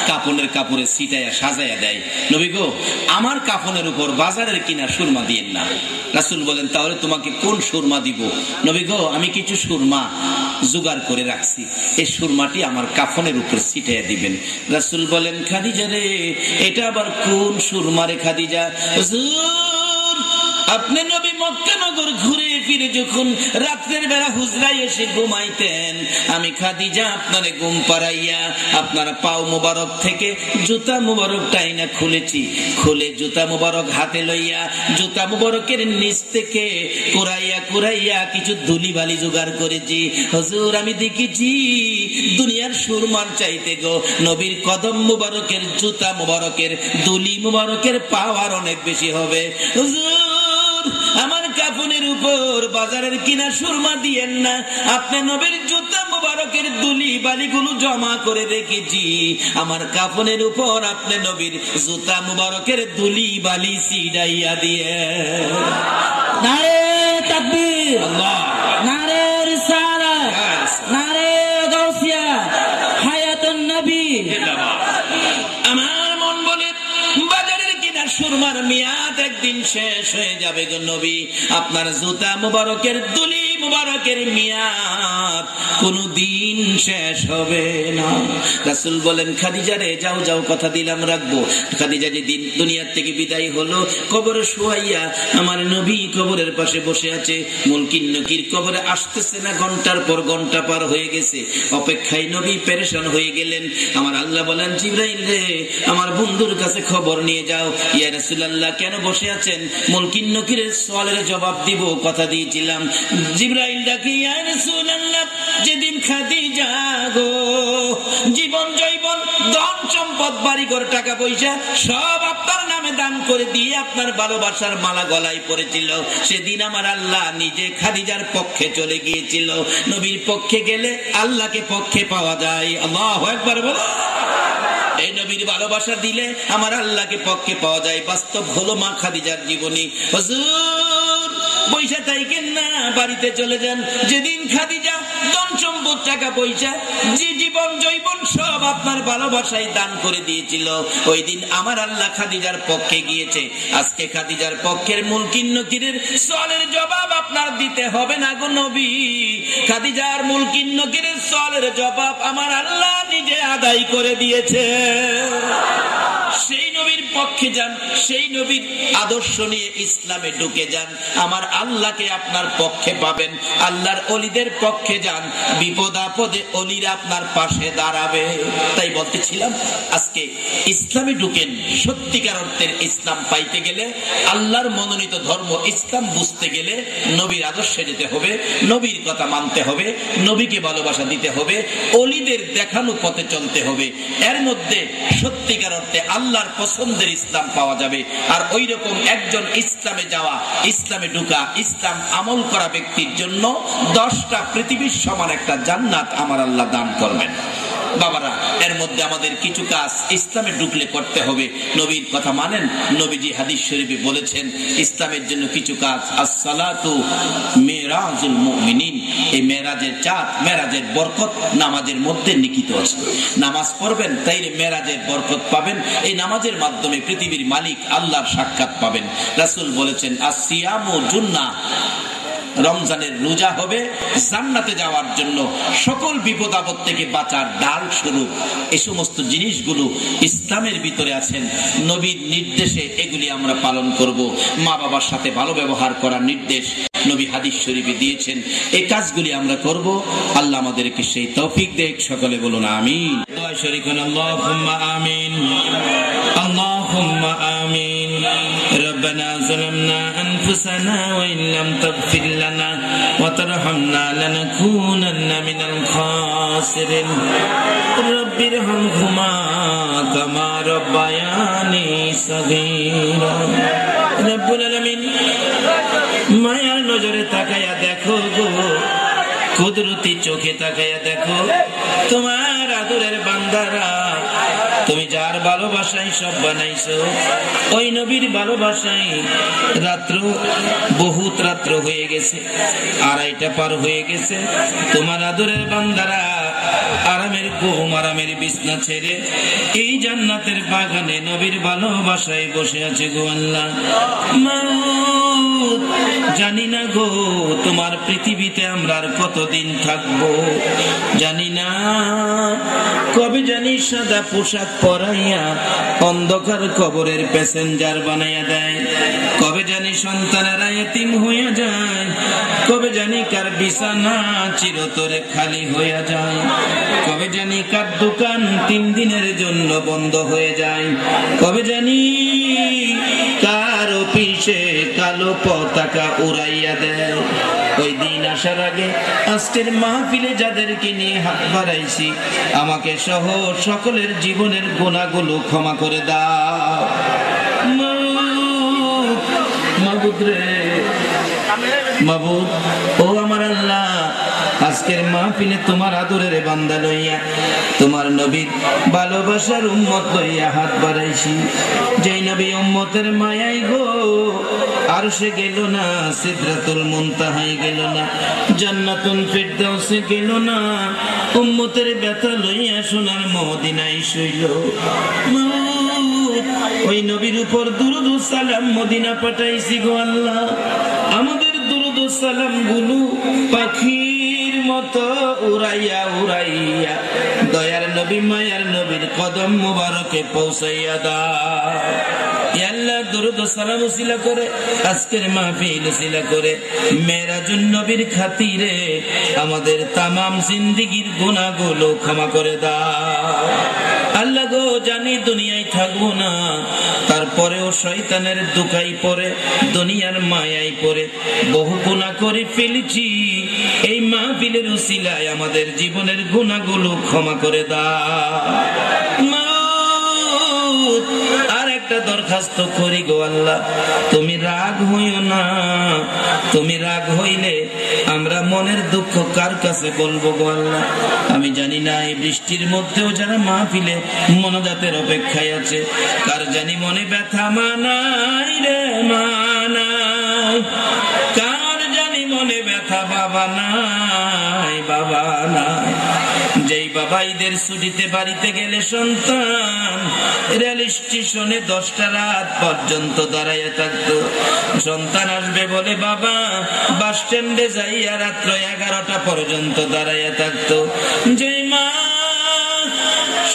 কাফনের কাপড়ে ছিটাইয়া সাজাইয়া দেয়। নবী গো, আমার কাফনের উপর বাজারের কিনা সুরমা দিয়েন না। রাসূল বলেন, তাহলে তোমাকে কোন সুরমা দিব? নবী গো, আমি কিছু সুরমা জোগাড় করে রাখছি, এই সুরমাটি আমার কাফনের উপর ছিটাইয়া দিবেন। রাসূল বলেন, খাদিজা রে, এটা আবার কোন সুরমা রে খাদিজা? আপনি নবী মক্কা নগর ঘুরে ফিরে যখন রাত্রের বেলা হুজরায় এসে ঘুমাইতেন, আমি খাদিজা আপনারে ঘুম পাড়াইয়া আপনার পাও মুবারক থেকে জুতা মুবারক টাইনা খুলেছি, খুলে জুতা মুবারক হাতে লইয়া জুতা মুবারকের নিচ থেকে কুড়াইয়া কুড়াইয়া কিছু ধুলি বালি জোগাড় করেছি। হুজুর, আমি দেখেছি দুনিয়ার সুরমার চাইতে গো নবীর কদম মুবারকের জুতা মুবারকের ধুলি মুবারকের পাওয়ার অনেক বেশি হবে। হুজুর, আমার কাফনের উপর বাজারের কিনা সুরমা দিয়েন না, আপনি নবীর জুতা মুবারকের দুলি বালিগুলো জমা করে রেখেছি, আমার কাফনের উপর আপনি নবীর জুতা মুবারকের দুলি বালি ছিটাইয়া দিয়ে। নারে তাকবীর, আল্লাহ, নারে রিসালাত, নারে গাউসিয়া, হায়াতুন নবী। আমার মন বলে বাজারের কিনা সুরমার মেয়াদ একদিন শেষ হয়ে যাবে গো নবী, আপনার জুতা মুবারকের দুলি মুবারকের মেয়াদ কোনদিন শেষ হবে না। রাসূল বলেন, খাদিজা রে, যাও যাও, কথা দিলাম রাখবো। খাদিজা যেদিন দুনিয়ার থেকে বিদায় হলো, কবরে শুয়াইয়া আমার নবী কবরের পাশে বসে আছে। মুলকিন নকির কবরে আসতেছে না, ঘন্টার পর ঘন্টা পার হয়ে গেছে, অপেক্ষায় নবী পেরেশান হয়ে গেলেন। আমার আল্লাহ বলেন, জিবরাইল রে, আমার বন্ধুর কাছে খবর নিয়ে যাও। ইয়া রাসূলুল্লাহ, কেন বসে আছেন? মুলকিন নকিরের সওয়ালের জবাব দিব, কথা দিয়েছিলাম। জিবরাইল ডাকি, ইয়া রাসূলুল্লাহ, যেদিন খাদিজা গো জীবন জৈবন ধন সম্পদ বাড়িঘর টাকা পয়সা সব আপনার নামে দান করে দিয়ে আপনার ভালোবাসার মালা গলায় পড়েছিল, সেদিন আমার আল্লাহ নিজে খাদিজার পক্ষে চলে গিয়েছিল। নবীর পক্ষে গেলে আল্লাহকে পক্ষে পাওয়া যায়। আল্লাহু আকবার বলো। এই নবীর ভালোবাসা দিলে আমার আল্লাহকে পক্ষে পাওয়া যায়। বাস্তব হলো মা খাদিজার জীবনী। হুজুর, পয়সা থাকেন না, বাড়িতে চলে যান। যেদিন খাদিজা ধন সম্পদ টাকা পয়সা যে জীবন জৈবন সব আপনার ভালোবাসায় দান করে দিয়েছিল, ওই দিন আমার আল্লাহ খাদিজার পক্ষে গিয়েছে। আজকে খাদিজার পক্ষের মুলকিন নকিরের সওয়ালের জবাব আপনার দিতে হবে না গো নবী। খাদিজার মুলকিন নকিরের সওয়ালের জবাব আমার আল্লাহ নিজে আদায় করে দিয়েছে। সেই নবীর পক্ষে যান, সেই নবীর আদর্শ নিয়ে ইসলামে ঢুকে যান, আমার আল্লাহকে আপনার পক্ষে পাবেন। আল্লাহর অলিদের পক্ষে যান, বিপদ আপদে অলিরা আপনার পাশে দাঁড়াবে। তাই বলতেছিলাম, আজকে ইসলামে ঢুকেন। সত্যিকার অর্থের ইসলাম পাইতে গেলে, আল্লাহর মনোনীত ধর্ম ইসলাম বুঝতে গেলে নবীর আদর্শে যেতে হবে, নবীর কথা মানতে হবে, নবীকে ভালোবাসা দিতে হবে, অলিদের দেখানো পথে চলতে হবে। এর মধ্যে সত্যিকার অর্থে আল্লাহর পছন্দের ইসলাম পাওয়া যাবে। আর ওই রকম একজন ইসলামে যাওয়া, ইসলামে ঢুকা, ইসলাম আমল করা ব্যক্তির জন্য 10টা পৃথিবীর সমান একটা জান্নাত আমার আল্লাহ দান করবেন। বাবারা, এর মধ্যে আমাদের কিছু কাজ ইসলামে ঢুকলে করতে হবে। নবীর কথা মানেন। নবীজি হাদিস শরীফে বলেছেন, ইসলামের জন্য কিছু কাজ। আসসালাতু মিরাজুল মুমিনিন, এই মেরাজের চাঁদ, মেরাজের বরকত নামাজের মধ্যে নিহিত আছে। নামাজ পড়বেন, তাইলে মেরাজের বরকত পাবেন। এই নামাজের মাধ্যমে পৃথিবীর মালিক আল্লাহর সাক্ষাৎ পাবেন। রাসূল বলেছেন, আসসিয়ামু জুন্নাহ, রমজানের রোজা হবে জান্নাতে যাওয়ার জন্য, সকল বিপদ আপদ থেকে বাঁচার ডাল স্বরূপ। এই সমস্ত জিনিসগুলো ইসলামের ভিতরে আছেন। নবীর নির্দেশে এগুলি আমরা পালন করব। মা বাবার সাথে ভালো ব্যবহার করার নির্দেশ নবী হাদিস শরীফে দিয়েছেন। এই কাজগুলি আমরা করব। আল্লাহ আমাদেরকে সেই তৌফিক দেখ। সকলে বলুন আমিন। দোয়া শরীক আল্লাহুম্মা আমিন, আল্লাহুম্মা আমিন। রব্বানা যালামনা আনফুসানা ওয়া ইন লাম তাগফির লানা ওয়া তারহামনা লানাকুনান্না মিনাল খাসিরিন। রব্বিরহামহুমা কামা রাব্বায়ানি সাগীরা। রব্বুল আলামিন, মায়ার নজরে তাকায়া দেখো গো, কুদরতি চোখে তাকায়া দেখো, তোমার আদরের বান্দারা তুমি যার ভালোবাসায় সব বানাইছো, ওই নবীর ভালোবাসায় রাত্র বহুত রাত্র হয়ে গেছে, 2:30টা পার হয়ে গেছে। তোমার আদরের বান্দারা আরামের ঘুম, আরামের বিছনা ছেড়ে এই জান্নাতের বাগানে নবীর ভালোবাসায় বসে আছে গো আল্লাহ। মাউত, জানি না গো তোমার পৃথিবীতে আমরা আর কতদিন থাকবো, জানি না। কবে জানি সাদা পোশাক পরাইয়া অন্ধকার কবরের প্যাসেঞ্জার বানাইয়া দেয়, কবে জানি সন্তানেরা এতিম হইয়া যায়, কবে জানি কার বিছানা চিরতরে খালি হইয়া যায়, কবে জানি কার দোকান 3 দিনের জন্য বন্ধ হয়ে যায়, কবে জানি কার অফিসে কালো পতাকা উড়াইয়া দেয়। ওই দিন আসার আগে আজকের মাহফিলে যাদেরকে নিয়ে হাত বাড়াইছি, আমাকে সহ সকলের জীবনের গুনাহগুলো ক্ষমা করে দাও। মাবুদ রে, মাবুদ, ও আমার আল্লাহ, আজকের মাহফিলে তোমার আদরের বান্দা লইয়া, তোমার নবীর ভালোবাসার উম্মত লইয়া হাত বাড়াইছি। যেই নবী উম্মতের মায়াই গো আরশে গেল না, সিদরাতুল মুনতাহায় গেল না, জান্নাতুল ফিরদাউসে গেল না, উম্মতের ব্যথা লইয়া সোনার মদিনায় শুইল। ওই নবীর উপর দুরূদ ও সালাম মদিনা পাঠাইছি গো আল্লাহ। আমাদের দুরূদ ও সালাম গুলো পাখির মতো উড়াইয়া উড়াইয়া দয়ার নবী মায়ার নবীর কদম মুবারকে পৌঁছাইয়া দাও। আল্লাহ দুরূদ ও সালাম উসিলা করে আজকের মাহফিল উসিলা করে মেরাজুন নবীর খাতিরে আমাদের তামাম জিন্দেগীর গুনাহগুলো ক্ষমা করে দাও। আল্লাহ গো, জানি দুনিয়ায় থাকবো না, তারপরেও শয়তানের দুকাই পড়ে দুনিয়ার মায়ায় পড়ে বহু গুনাহ করে ফেলেছি। এই মাহফিলের উসিলায় আমাদের জীবনের গুনাহগুলো ক্ষমা করে দাও। আর একটা দরখাস্ত করি গো আল্লাহ, তুমি রাগ হইও না। তুমি রাগ হইলে আমরা মনের দুঃখ কার কাছে বলবো গো আল্লাহ? আমি জানি না এই বৃষ্টির মধ্যেও যারা মাহফিলে মোনাজাতের অপেক্ষায় আছে, কার জানি মনে ব্যথা মানাই রে মানাই, কার জানি মনে ব্যথা বাবা নাই, বাবা নাই। যেই বাবা ঈদের ছুটিতে বাড়িতে গেলে সন্তান রেল স্টেশনে 10টা রাত পর্যন্ত দাঁড়াইয়া থাকতো, সন্তান আসবে বলে বাবা বাস স্ট্যান্ডে যাইয়া রাত্র 11টা পর্যন্ত দাঁড়াইয়া থাকতো। যেই মা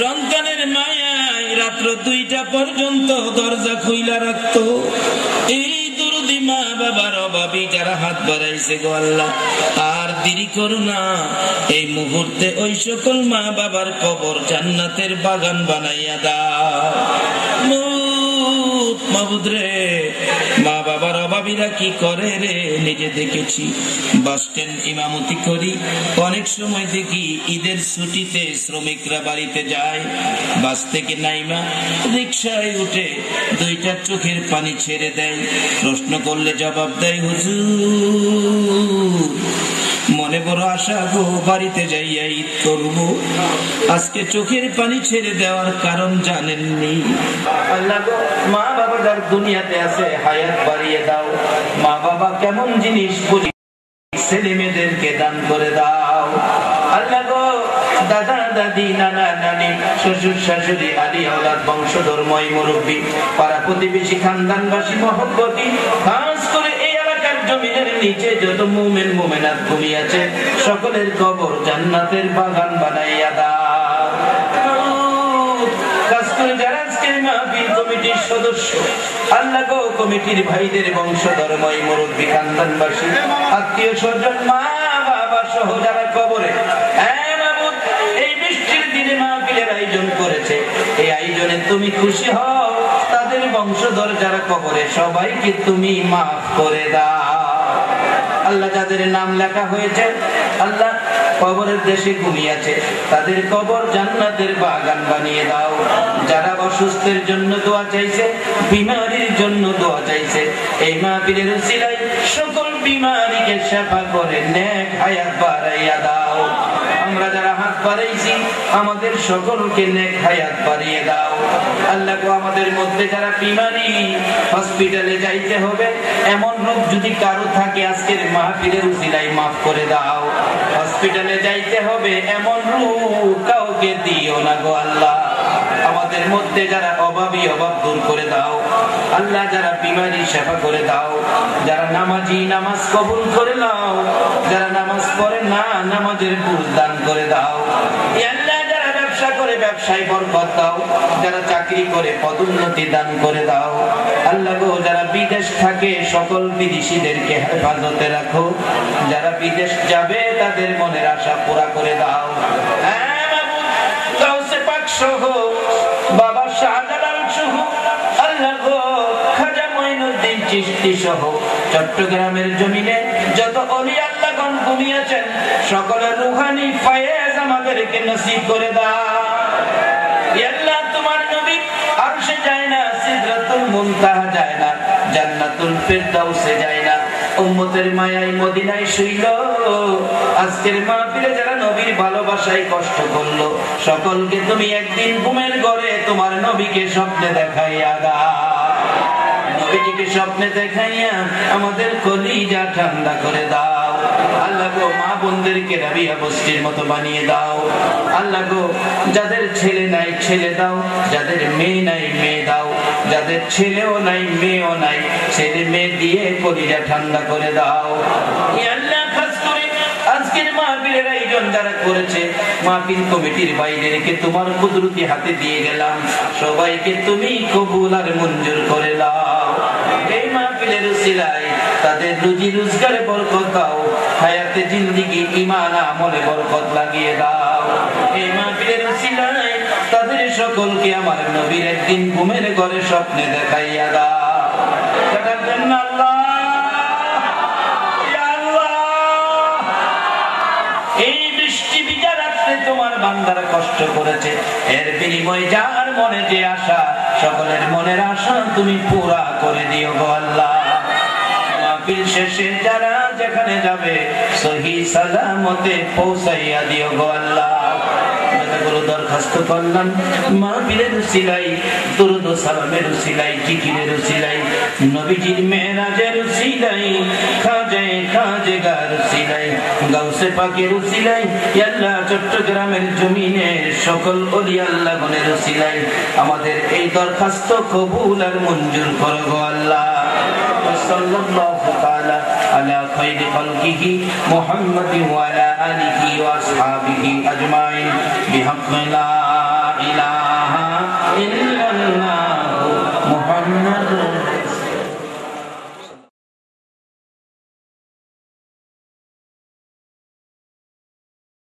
সন্তানের মায়ায় রাত্র 2টা পর্যন্ত দরজা খুইলা রাখতো, এই দুরুদি মা বাবার অভাবী যারা হাত বাড়াইছে গো আল্লাহ, আর দেরি করো না। এই মুহূর্তে ওই সকল মা বাবার কবর জান্নাতের বাগান বানাইয়া দাও। মাবুদ রে, মা বাবার অভাবীরা কি করে রে, নিজে দেখেছি। বাস স্ট্যান্ড ইমামতি করি, অনেক সময় দেখি ঈদের ছুটিতে শ্রমিকরা বাড়িতে যায়, বাস থেকে নাইমা রিকশায় উঠে 2টা চোখের পানি ছেড়ে দেয়। প্রশ্ন করলে জবাব দেয়, হুজুর মনে বড় আশা গো, বাড়িতে যাইয়া ঈদ করব। আজকে চোখের পানি ছেড়ে দেওয়ার কারণ জানেননি। আল্লাহ গো, মা বাবা যার দুনিয়াতে আছে হায়াত বাড়িয়ে দাও। মা বাবা কেমন জিনিস বুঝি, ছেলে মেয়েদেরকে দান করে দাও। আল্লাহ গো, দাদা দাদি নানা নানি শ্বশুর শাশুড়ি আদি আওলাদ বংশধর্মই মুরব্বী পাড়া প্রতিবেশী খানদানবাসী মহব্বতী, খাস করে এই এলাকার জমিনের নিচে যত মুমিন মুমিনাত ঘুমিয়েছে সকলের কবর জান্নাতের বাগান বানাইয়া দাও। খাস করে যারা আজকের মাহফিল কমিটির সদস্য, আল্লাহ গো, কমিটির ভাইদের বংশধর্মই মুরব্বী খানদানবাসী আত্মীয় স্বজন মা বাবা সহ যারা কবরে এই বৃষ্টির দিনে মাহফিলের আয়োজন করেছে, এই আয়োজনে তুমি খুশি হও। তাদের বংশধর যারা কবরে সবাইকে তুমি মাফ করে দাও। আল্লাহ যাদের নাম লেখা হয়েছে আল্লাহ কবরের দেশে ঘুমিয়েছে, তাদের কবর জান্নাতের বাগান বানিয়ে দাও। যারা অসুস্থের জন্য দোয়া চাইছে, বিমারির জন্য দোয়া চাইছে, এই মাহফিলের উসিলায় সকল বিমারিকে সেবা করে নেক হায়াত বাড়াইয়া দাও। আমরা যারা হাত বাড়াইছি, আমাদের সকলকে নেক হায়াত বাড়িয়ে দাও। আল্লাহ গো, আমাদের মধ্যে যারা বিমারি, হসপিটালে যাইতে হবে এমন রোগ যদি কারো থাকে, আজকের মাহফিলের উসিলায় মাফ করে দাও। হসপিটালে যাইতে হবে এমন রোগ কাউকে দিও না গো আল্লাহ। আমাদের মধ্যে যারা অভাবী, অভাব দূর করে দাও আল্লাহ। যারা বিমারি, সেবা করে দাও। যারা নামাজি, নামাজ কবুল করে নাও। যারা নামাজ পড়ে না, নামাজের বুঝ দান করে দাও। আল্লাহ, যারা ব্যবসা করে ব্যবসায় বরকত দাও। যারা চাকরি করে পদোন্নতি দান করে দাও। আল্লাহ গো, যারা বিদেশ থাকে সকল বিদেশিদেরকে হেফাজতে রাখো। যারা বিদেশ যাবে তাদের মনের আশা পুরা করে দাও। সহ বাবা শাহজালাল সহ আল্লাহ গো, খাজা মঈনুদ্দিন চিশতি সহ চট্টগ্রামের জমিনে যত ওলি আল্লাহগণ ঘুমিয়েছেন সকলের রুহানি ফায়েজ আমাদেরকে নসিব করে দাও। আল্লাহ, তোমার নবী আরশে যায় না, সিদরাতুল মুনতাহা যায় না, জান্নাতুল ফিরদাউসে যায় না, উম্মতের মায়ায় মদিনায় শুইল। আজকের মাহফিলে যারা নবীর ভালোবাসায় কষ্ট করলো সকলকে তুমি একদিন ঘুমের ঘরে তোমার নবীকে স্বপ্নে দেখাইয়া দাও। নবীজিকে স্বপ্নে দেখাইয়া আমাদের কলিজা ঠান্ডা করে দাও। আল্লাহ গো, মা বোনদেরকে রাবিয়া বস্তির মতো বানিয়ে দাও। আল্লাহ গো, যাদের ছেলে নাই ছেলে দাও, যাদের মেয়ে নাই মেয়ে দাও, যাদের ছেলেও নাই মেয়েও নাই ছেলে মেয়ে দিয়ে কলিজা ঠান্ডা করে দাও। আল্লাহ, খাস করে আজকের মাহফিলের আয়োজন যারা করেছে, মাহফিল কমিটির বাইরেকে তোমার কুদরতি হাতে দিয়ে গেলাম। সবাইকে তুমি কবুল আর মঞ্জুর করে দাও। এই মাহফিলের উসিলায় তাদের রুজি রোজগারে বরকত দাও। হায়াতে জিন্দেগি ঈমান আমলে বরকত লাগিয়ে দাও। এই মাহফিলের উসিলায় তাদের সকলকে আমার নবীর একদিন ঘুমের ঘরে স্বপ্নে দেখাইয়া দাও। আল্লাহ, এই বৃষ্টি ভিজা রাত্রে তোমার বান্দারা কষ্ট করেছে, এর বিনিময়ে যার মনে যে আশা, সকলের মনের আশা তুমি পুরা করে দিও গো আল্লাহ। মাহফিল শেষে যারা যেখানে যাবে সহি সালামতে পৌঁছাইয়া দিও গো আল্লাহ। দরখাস্ত করলাম মাহফিলের উসিলাই, দুরূদ ও সালামের উসিলাই, জিকিরের উসিলাই, নবীজির মেরাজের উসিলাই, খাজেগার উসিলাই, গাউসে পাকের উসিলাই, আল্লাহ চট্টগ্রামের জমিনের সকল ওলি আল্লাহগণের উসিলাই আমাদের এই দরখাস্ত কবুল আর মঞ্জুর করো গো আল্লাহ। সাল্লাল্লাহু তাআলা আলা খায়রি খালকিহি মুহাম্মাদিন ওয়া আলা আলিহি ওয়া আসহাবিহি আজমাইন বিহাক্কি লা